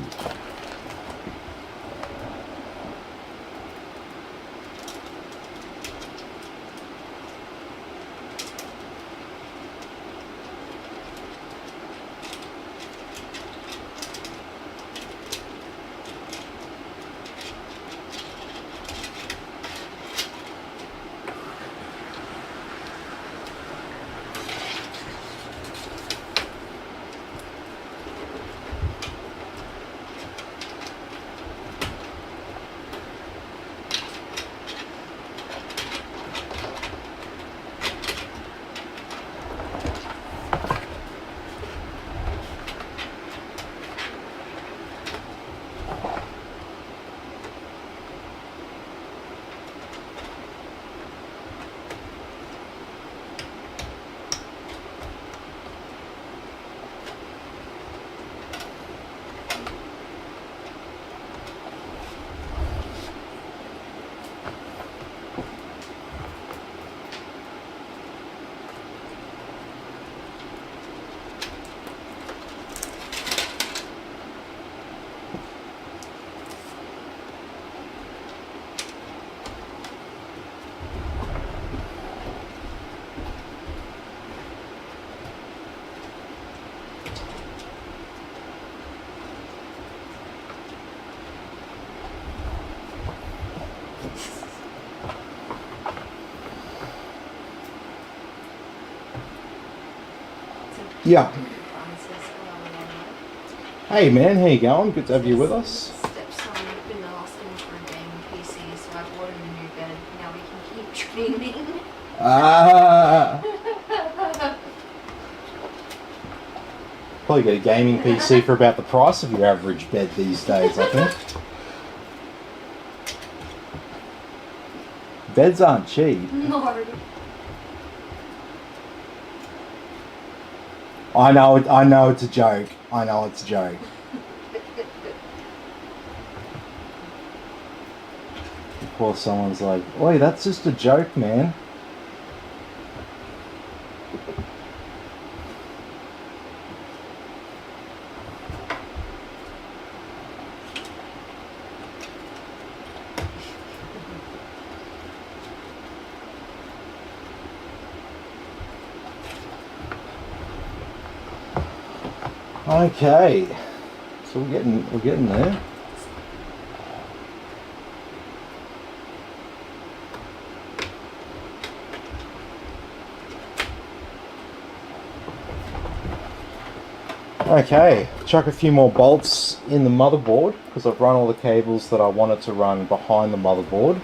Yeah. Hey man, how you going? Good to have you with us. Stepson been asking for a gaming PC, so I've ordered a new bed. Now we can keep streaming. Ah. Probably get a gaming PC for about the price of your average bed these days, I think. Beds aren't cheap. No. I know it's a joke. I know it's a joke. Before someone's like, oi, that's just a joke, man. Okay, so we're getting there. Okay, chuck a few more bolts in the motherboard because I've run all the cables that I wanted to run behind the motherboard.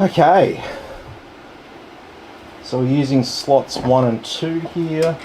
Okay, so we're using slots 1 and 2 here.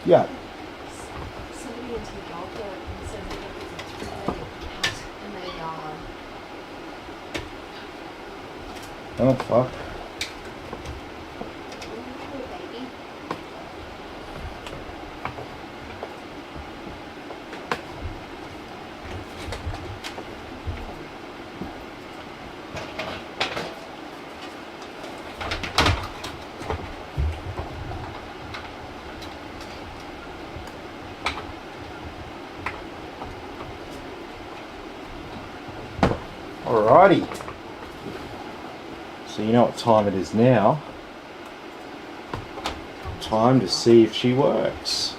Yeah. Somebody into the dog park and said that it was a three-legged cat in their yard. Oh fuck. Poor baby. Alrighty. So you know what time it is now. Time to see if she works.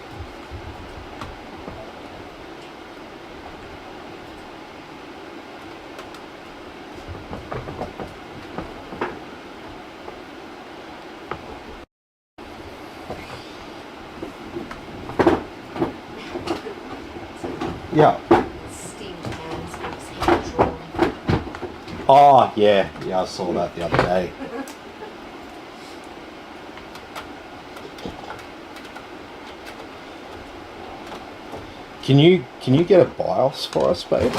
Yeah. Steamed hands makes hand drawn. Oh, yeah. Yeah, I saw that the other day. Can you get a BIOS for us, babe?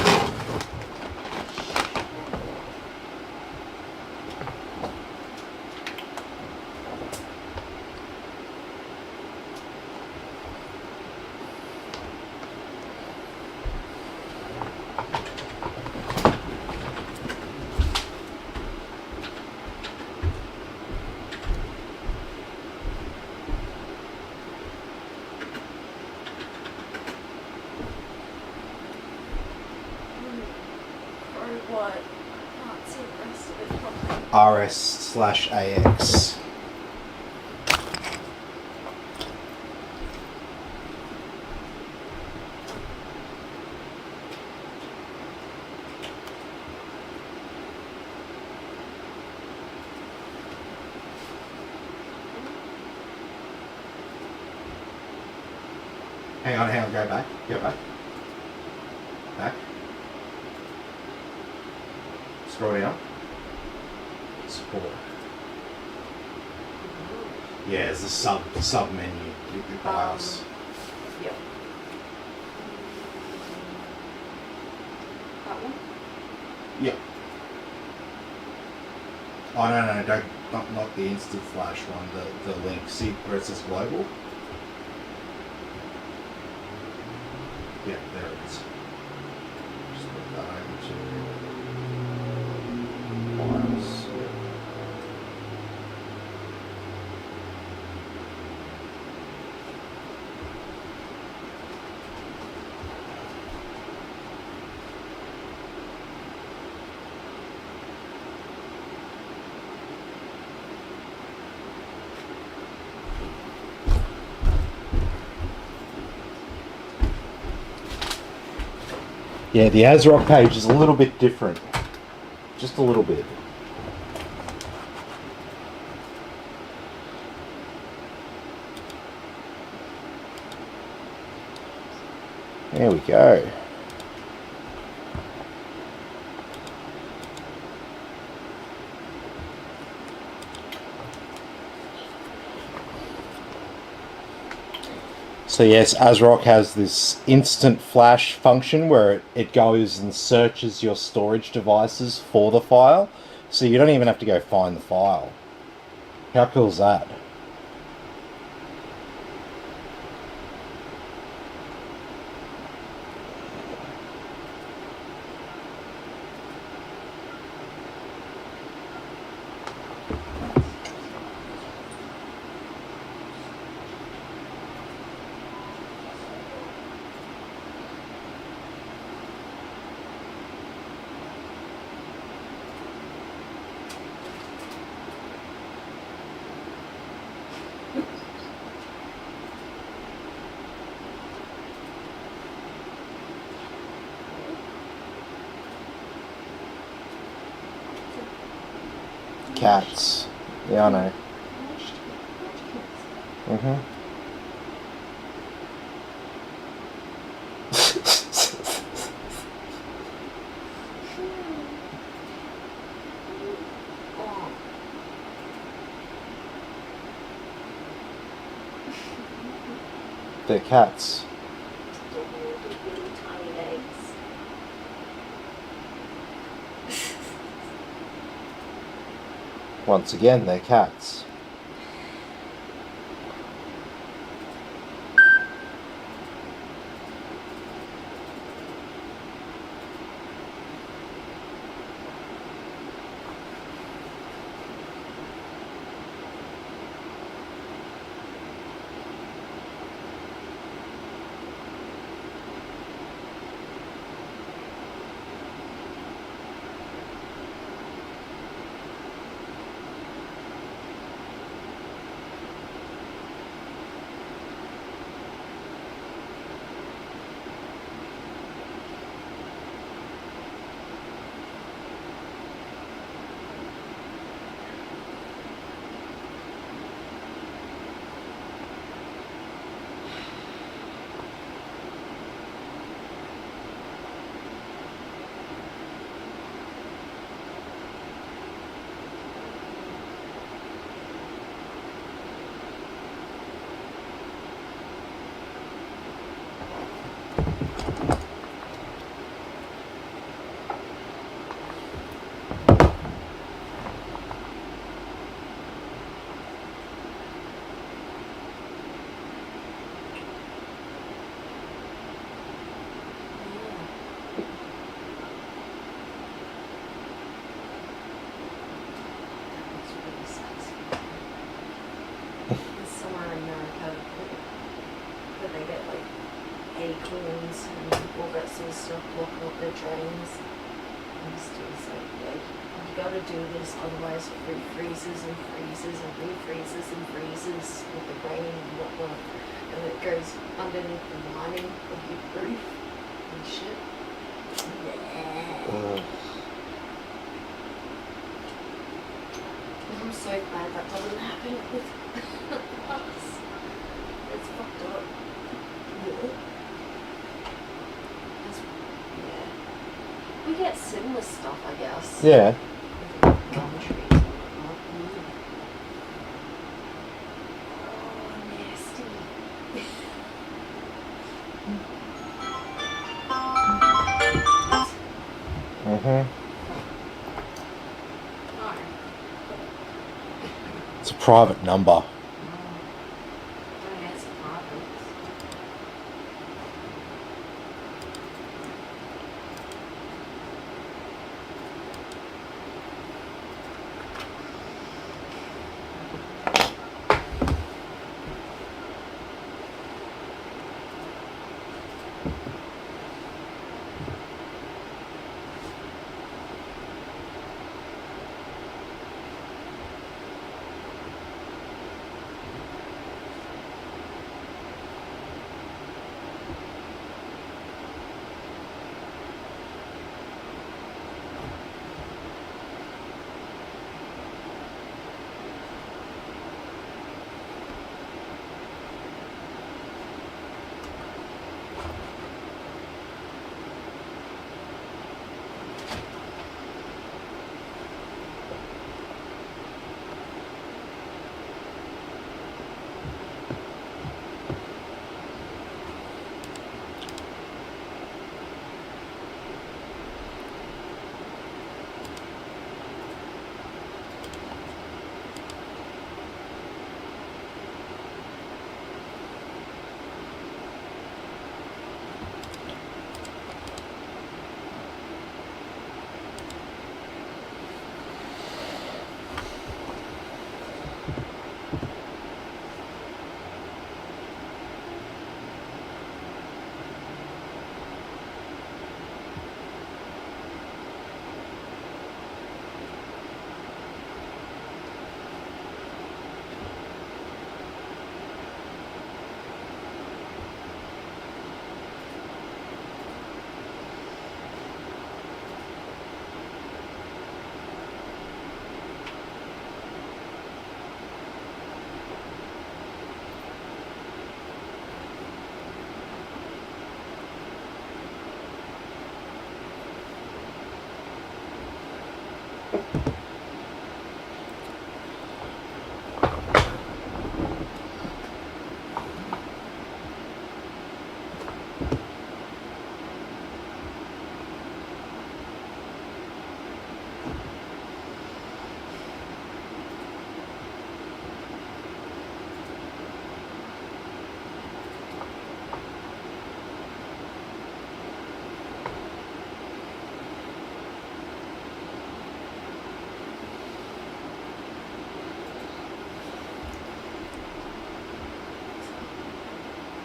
What? I can't see the rest of it properly. RS/AX. Hang on, go back. Back. Scroll down. Support. Yeah, there's a sub menu. The BIOS. Yep. That one? Yep. Oh no, don't not the instant flash one. The link. See where it says global. Yeah, there it is. Just put that over to BIOS. Yeah, the ASRock page is a little bit different. Just a little bit. There we go. So yes, ASRock has this instant flash function where it goes and searches your storage devices for the file. So you don't even have to go find the file. How cool is that? Cats. Yeah, I know. Mm-hmm. They're cats. Tiny legs. Once again, they're cats. have when they get like acorns and all that sort of stuff blocking up their drains. And still like, yeah, you gotta do this, otherwise it freezes and freezes and refreezes and freezes with the rain and whatnot. And it goes underneath the lining of your roof and shit. Yeah. I'm so glad that doesn't happen with us. It's fucked up. Yeah. We get similar stuff, I guess. Yeah. Gum trees and whatnot. Oh, nasty. No. It's a private number. Don't answer private.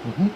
Mm-hmm.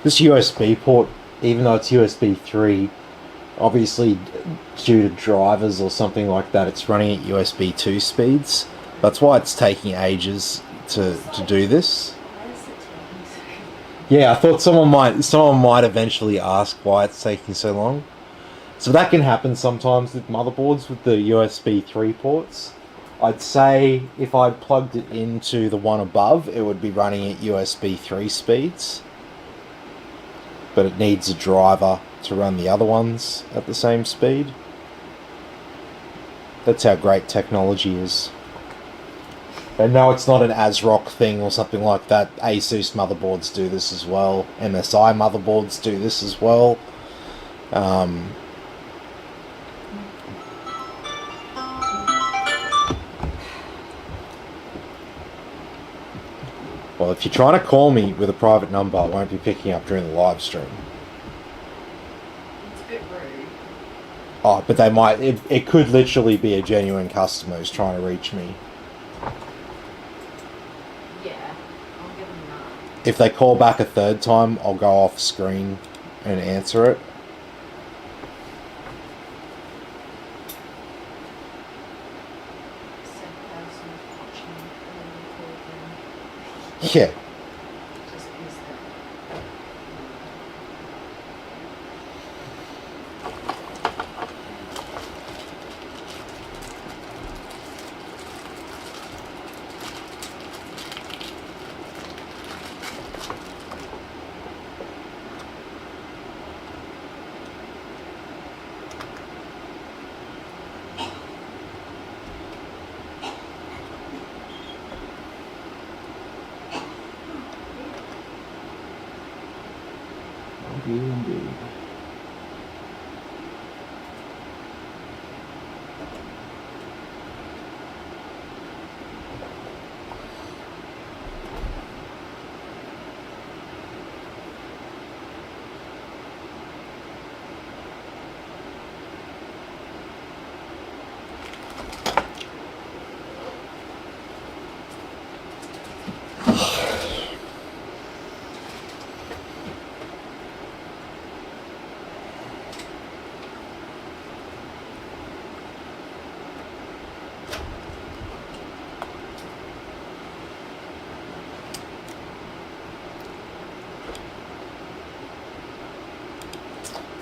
This USB port, even though it's USB 3, obviously due to drivers or something like that, it's running at USB 2 speeds. That's why it's taking ages to do this. Yeah, I thought someone might eventually ask why it's taking so long. So that can happen sometimes with motherboards with the USB 3 ports. I'd say if I'd plugged it into the one above, it would be running at USB 3 speeds. But it needs a driver to run the other ones at the same speed. That's how great technology is. And no, it's not an ASRock thing or something like that. Asus motherboards do this as well. MSI motherboards do this as well. Well, if you're trying to call me with a private number, I won't be picking up during the live stream. It's a bit rude. Oh, but they might. It could literally be a genuine customer who's trying to reach me. Yeah, I'll give them that. If they call back a third time, I'll go off screen and answer it. Said person watching and recording. Yeah. Just use that. Indeed.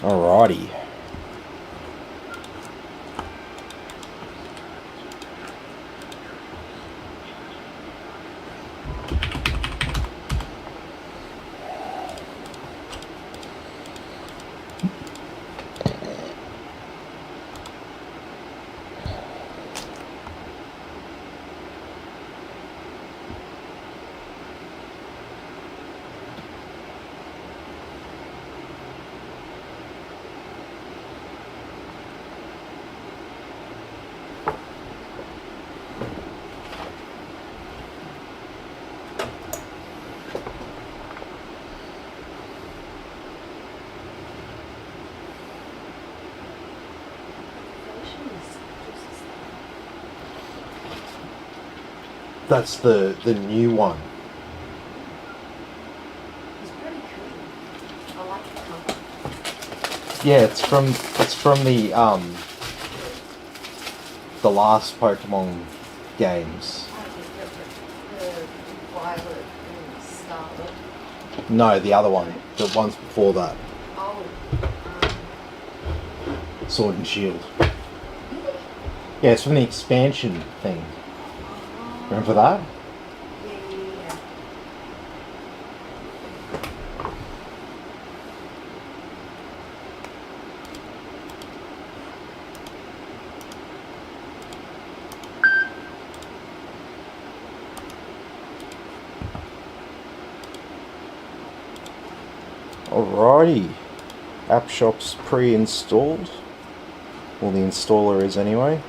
Alrighty. That's the new one. It's pretty cool. I like the colour. Yeah, it's from the last Pokemon games. I think the violet and scarlet. No, the other one. The ones before that. Oh. Sword and Shield. Really? Yeah, it's from the expansion thing. Remember that? Yeah. Alrighty. App Shop's pre-installed. Well, the installer is anyway.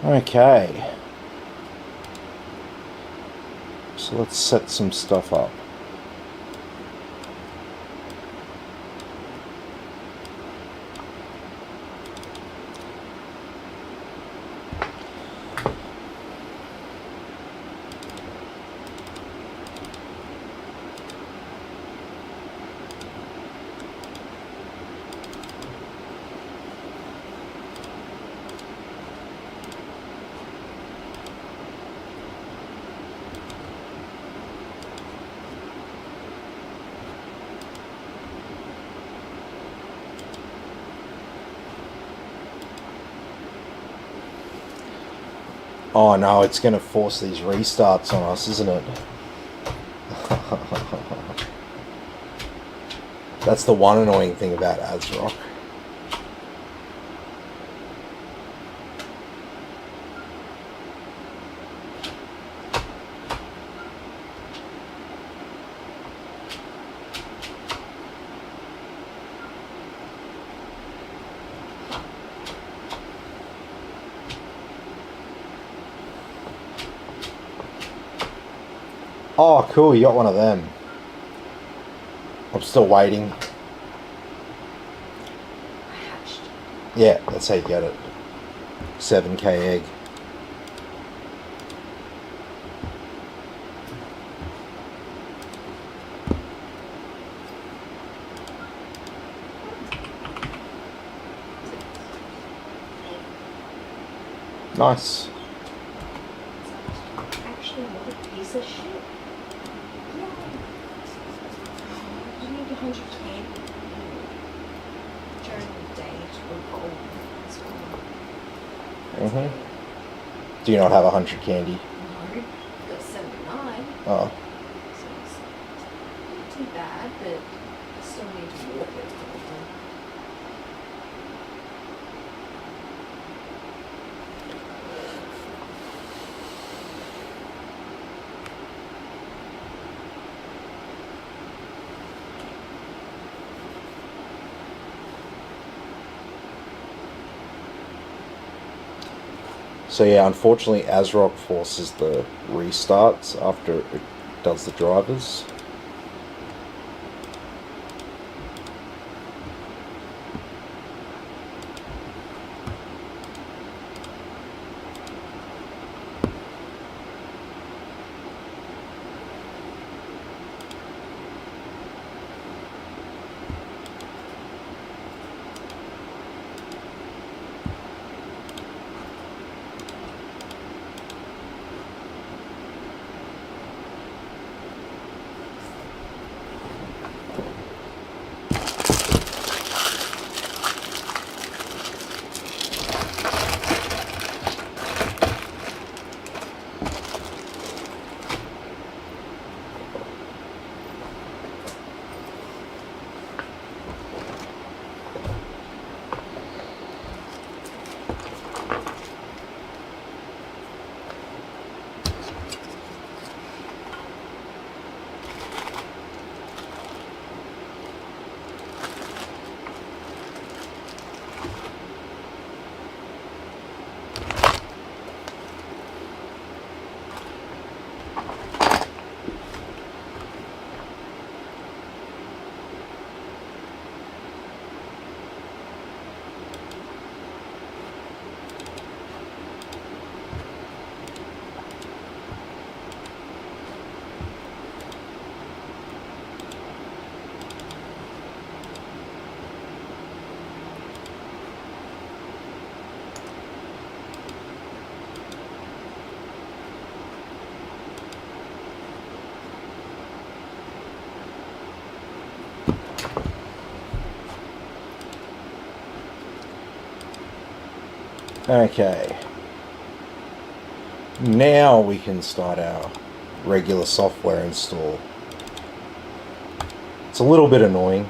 Okay. So let's set some stuff up. Oh no, it's going to force these restarts on us, isn't it? That's the one annoying thing about ASRock. Oh, cool, you got one of them. I'm still waiting. I hatched. Yeah, that's how you get it. 7K egg. Nice. Actually, what a piece of shit. Yeah. You need 100 candy during the day to evolve as well. Do you not have 100 candy? No, I've got 79. Oh. So it's not too bad, but I still need to walk it probably. So yeah, unfortunately ASRock forces the restarts after it does the drivers. Okay. Now we can start our regular software install. It's a little bit annoying.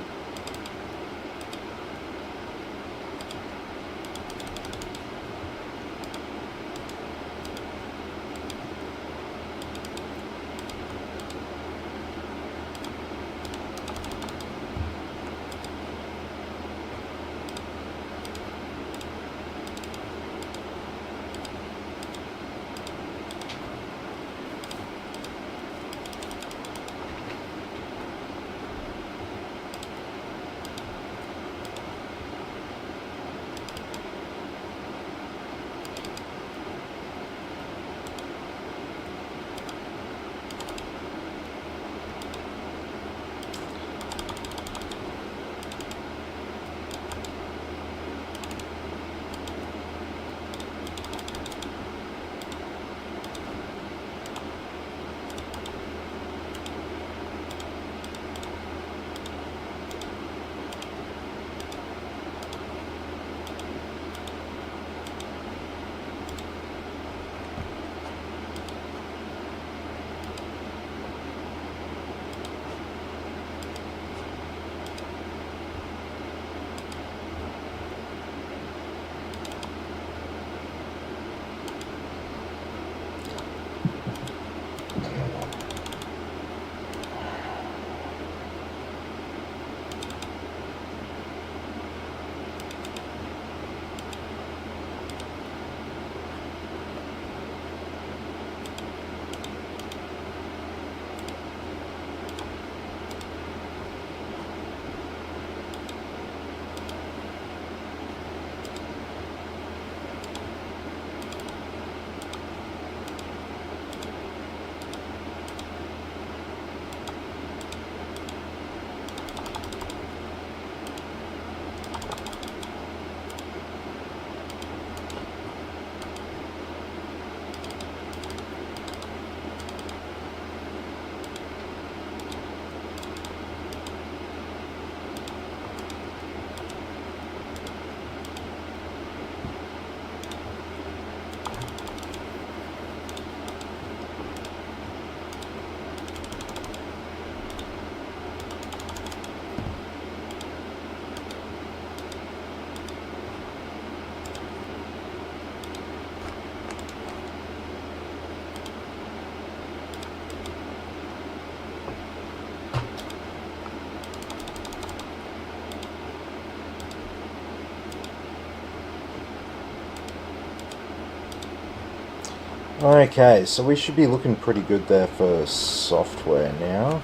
Okay, so we should be looking pretty good there for software now.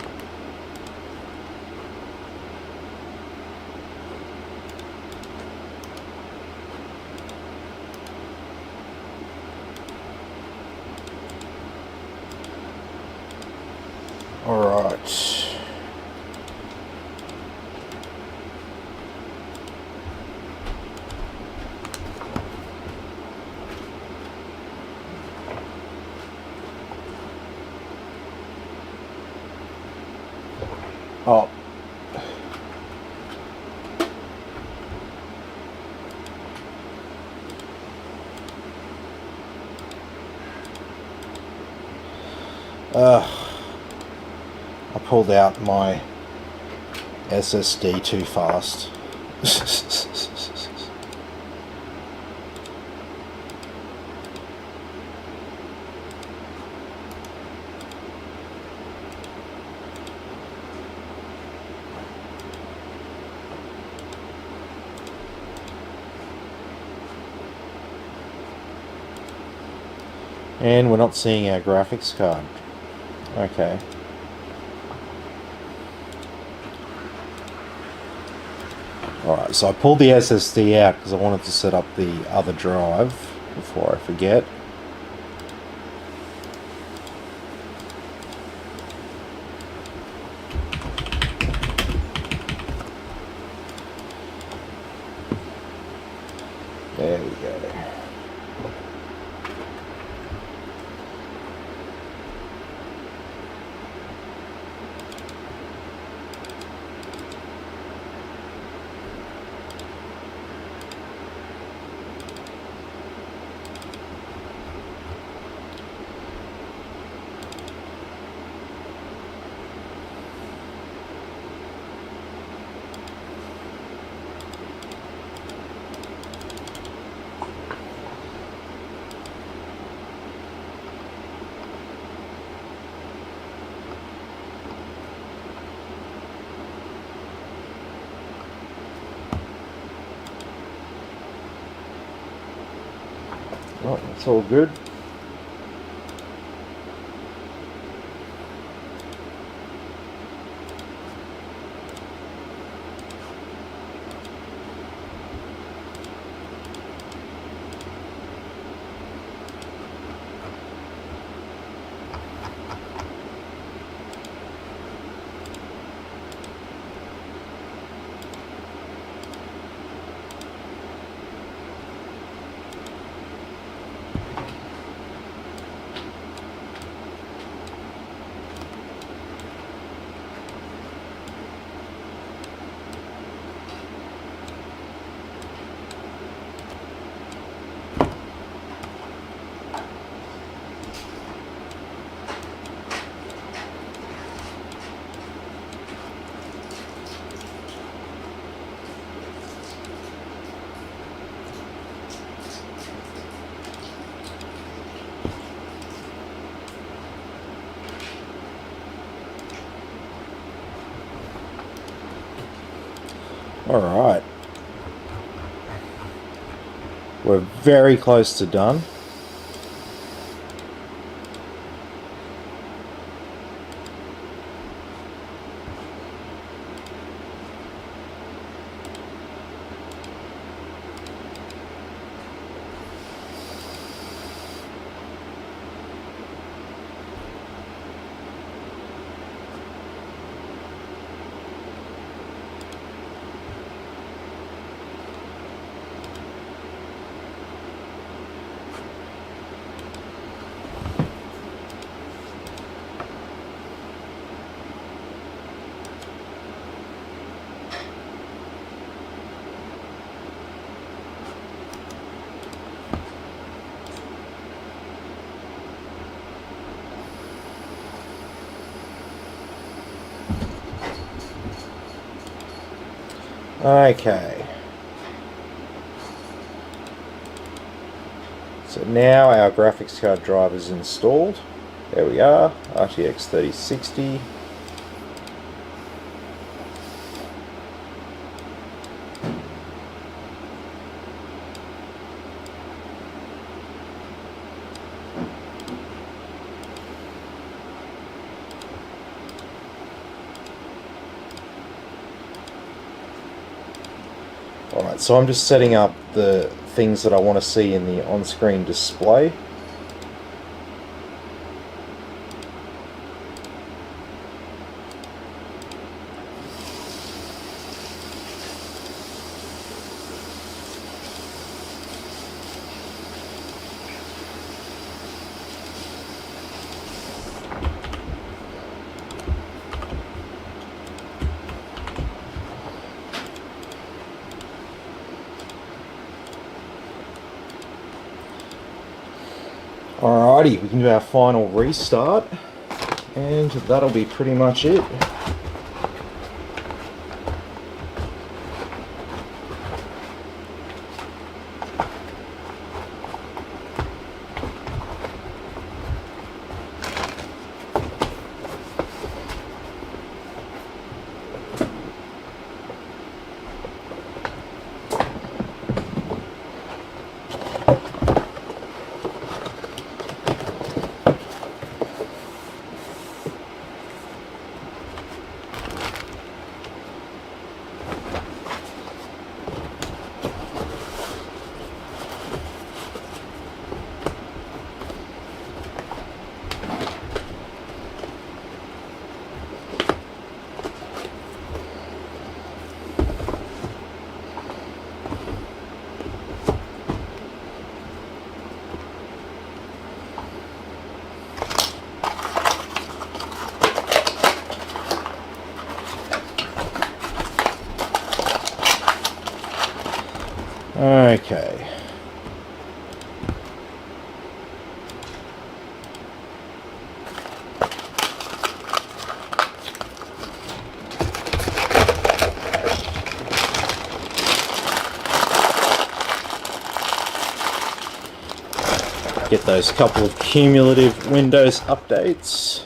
Alright. Oh. I pulled out my SSD too fast. And we're not seeing our graphics card. Okay. Alright, so I pulled the SSD out because I wanted to set up the other drive before I forget. There we go. Oh, that's all good. Alright. We're very close to done. Okay. So now our graphics card drive is installed. There we are, RTX 3060. Alright, so I'm just setting up the things that I want to see in the on-screen display. Alrighty, we can do our final restart, and that'll be pretty much it. Okay. Get those couple of cumulative Windows updates.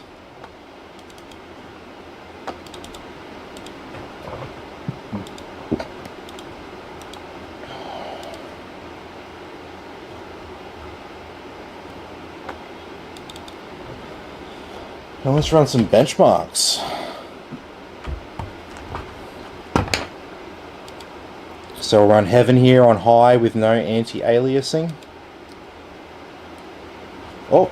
Now let's run some benchmarks. So we'll run Heaven here on high with no anti-aliasing. Oh.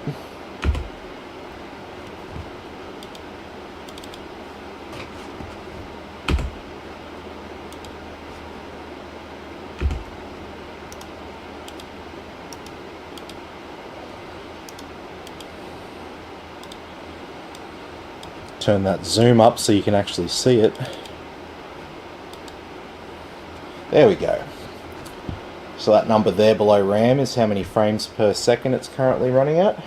Turn that zoom up so you can actually see it. There we go. So that number there below RAM is how many frames per second it's currently running at.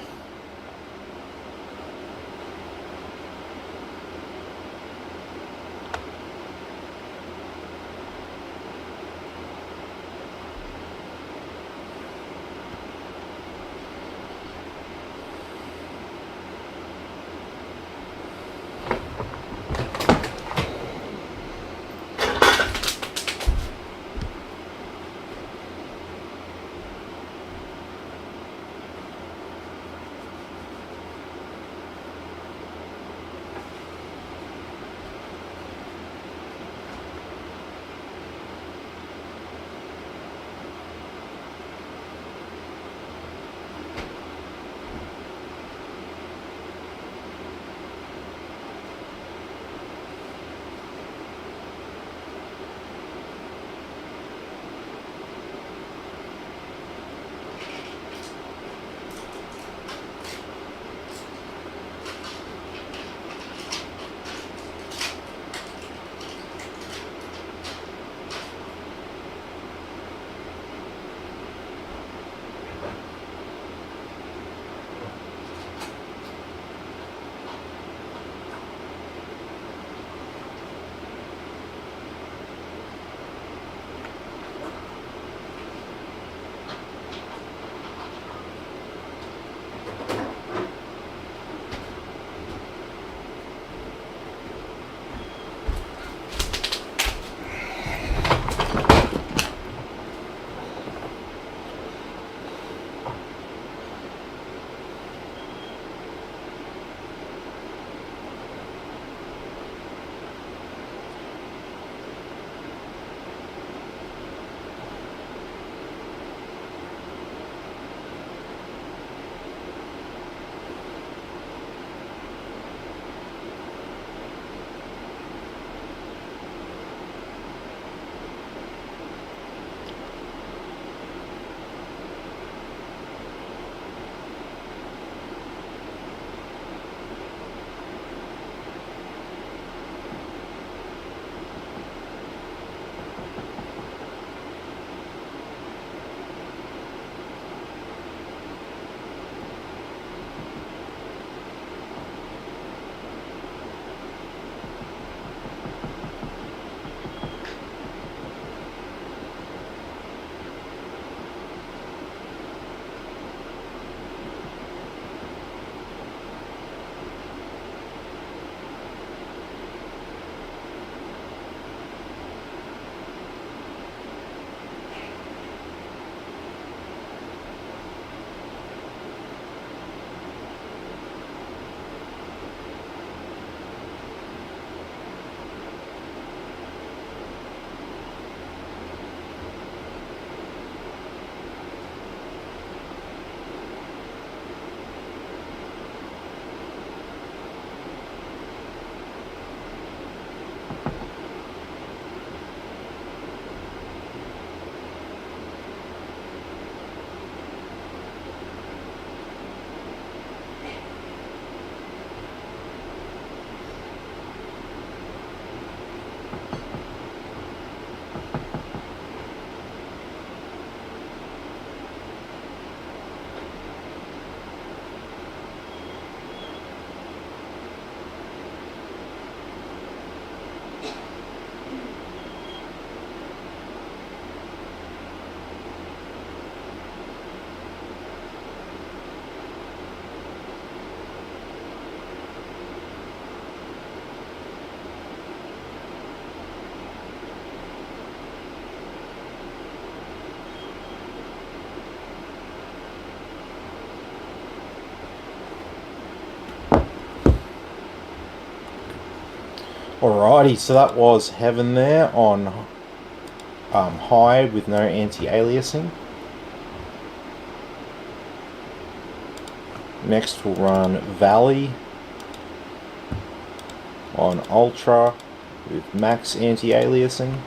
Alrighty, so that was Heaven there on high with no anti-aliasing. Next we'll run Valley on Ultra with max anti-aliasing.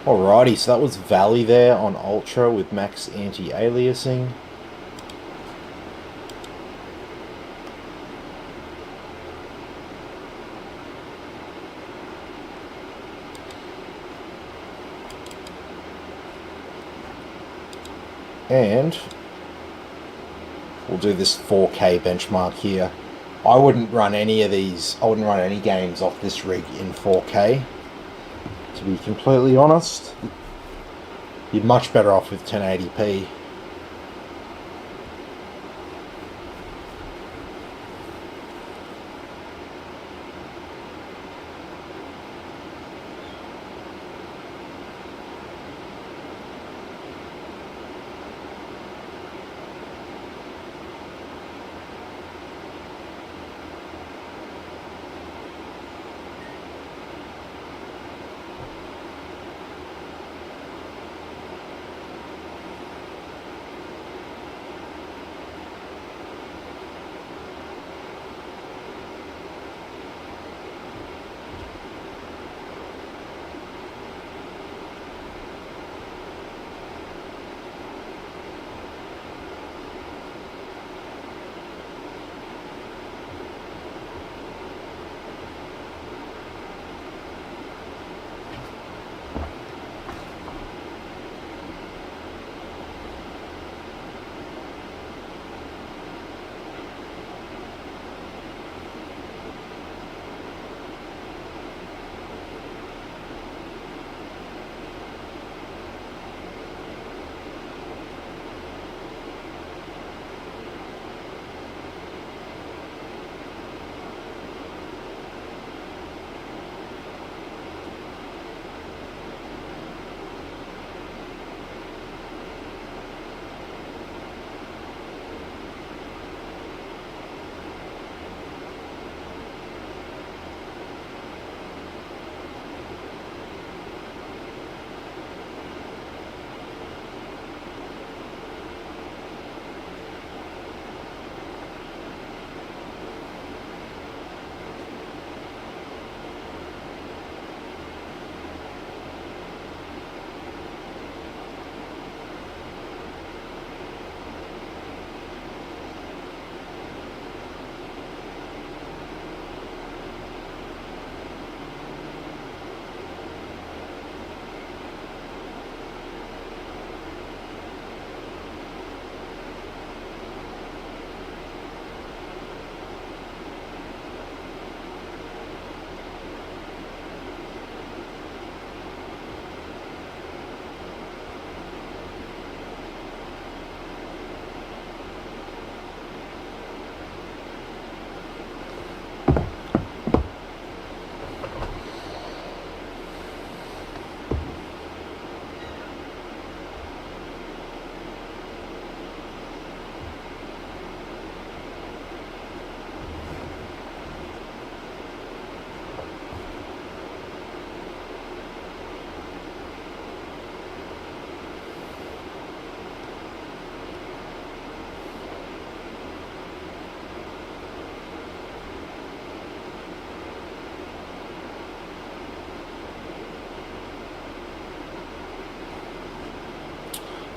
Alrighty, so that was Valley there on Ultra with max anti-aliasing. And we'll do this 4K benchmark here. I wouldn't run any of these, I wouldn't run any games off this rig in 4K. To be completely honest, you're much better off with 1080p.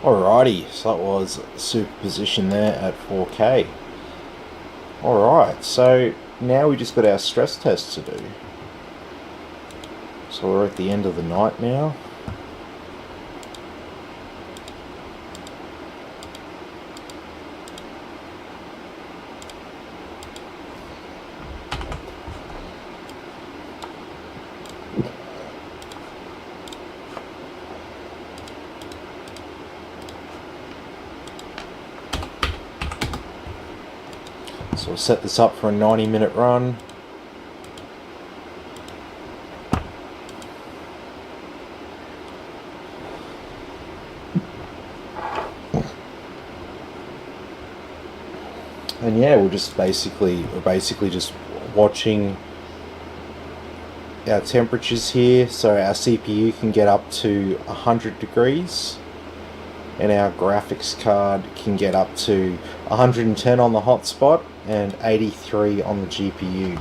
Alrighty, so that was superposition there at 4K. Alright, so now we just got our stress test to do. So we're at the end of the night now. So we'll set this up for a 90-minute run. And yeah, we're basically just watching our temperatures here. So our CPU can get up to 100 degrees and our graphics card can get up to 110 on the hotspot and 83 on the GPU.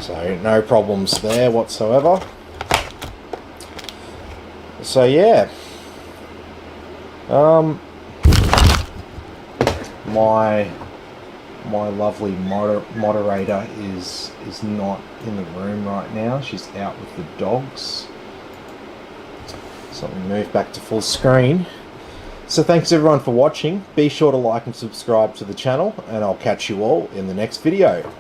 So no problems there whatsoever. So yeah, my lovely moderator is not in the room right now. She's out with the dogs. So let me move back to full screen. So thanks everyone for watching. Be sure to like and subscribe to the channel, and I'll catch you all in the next video.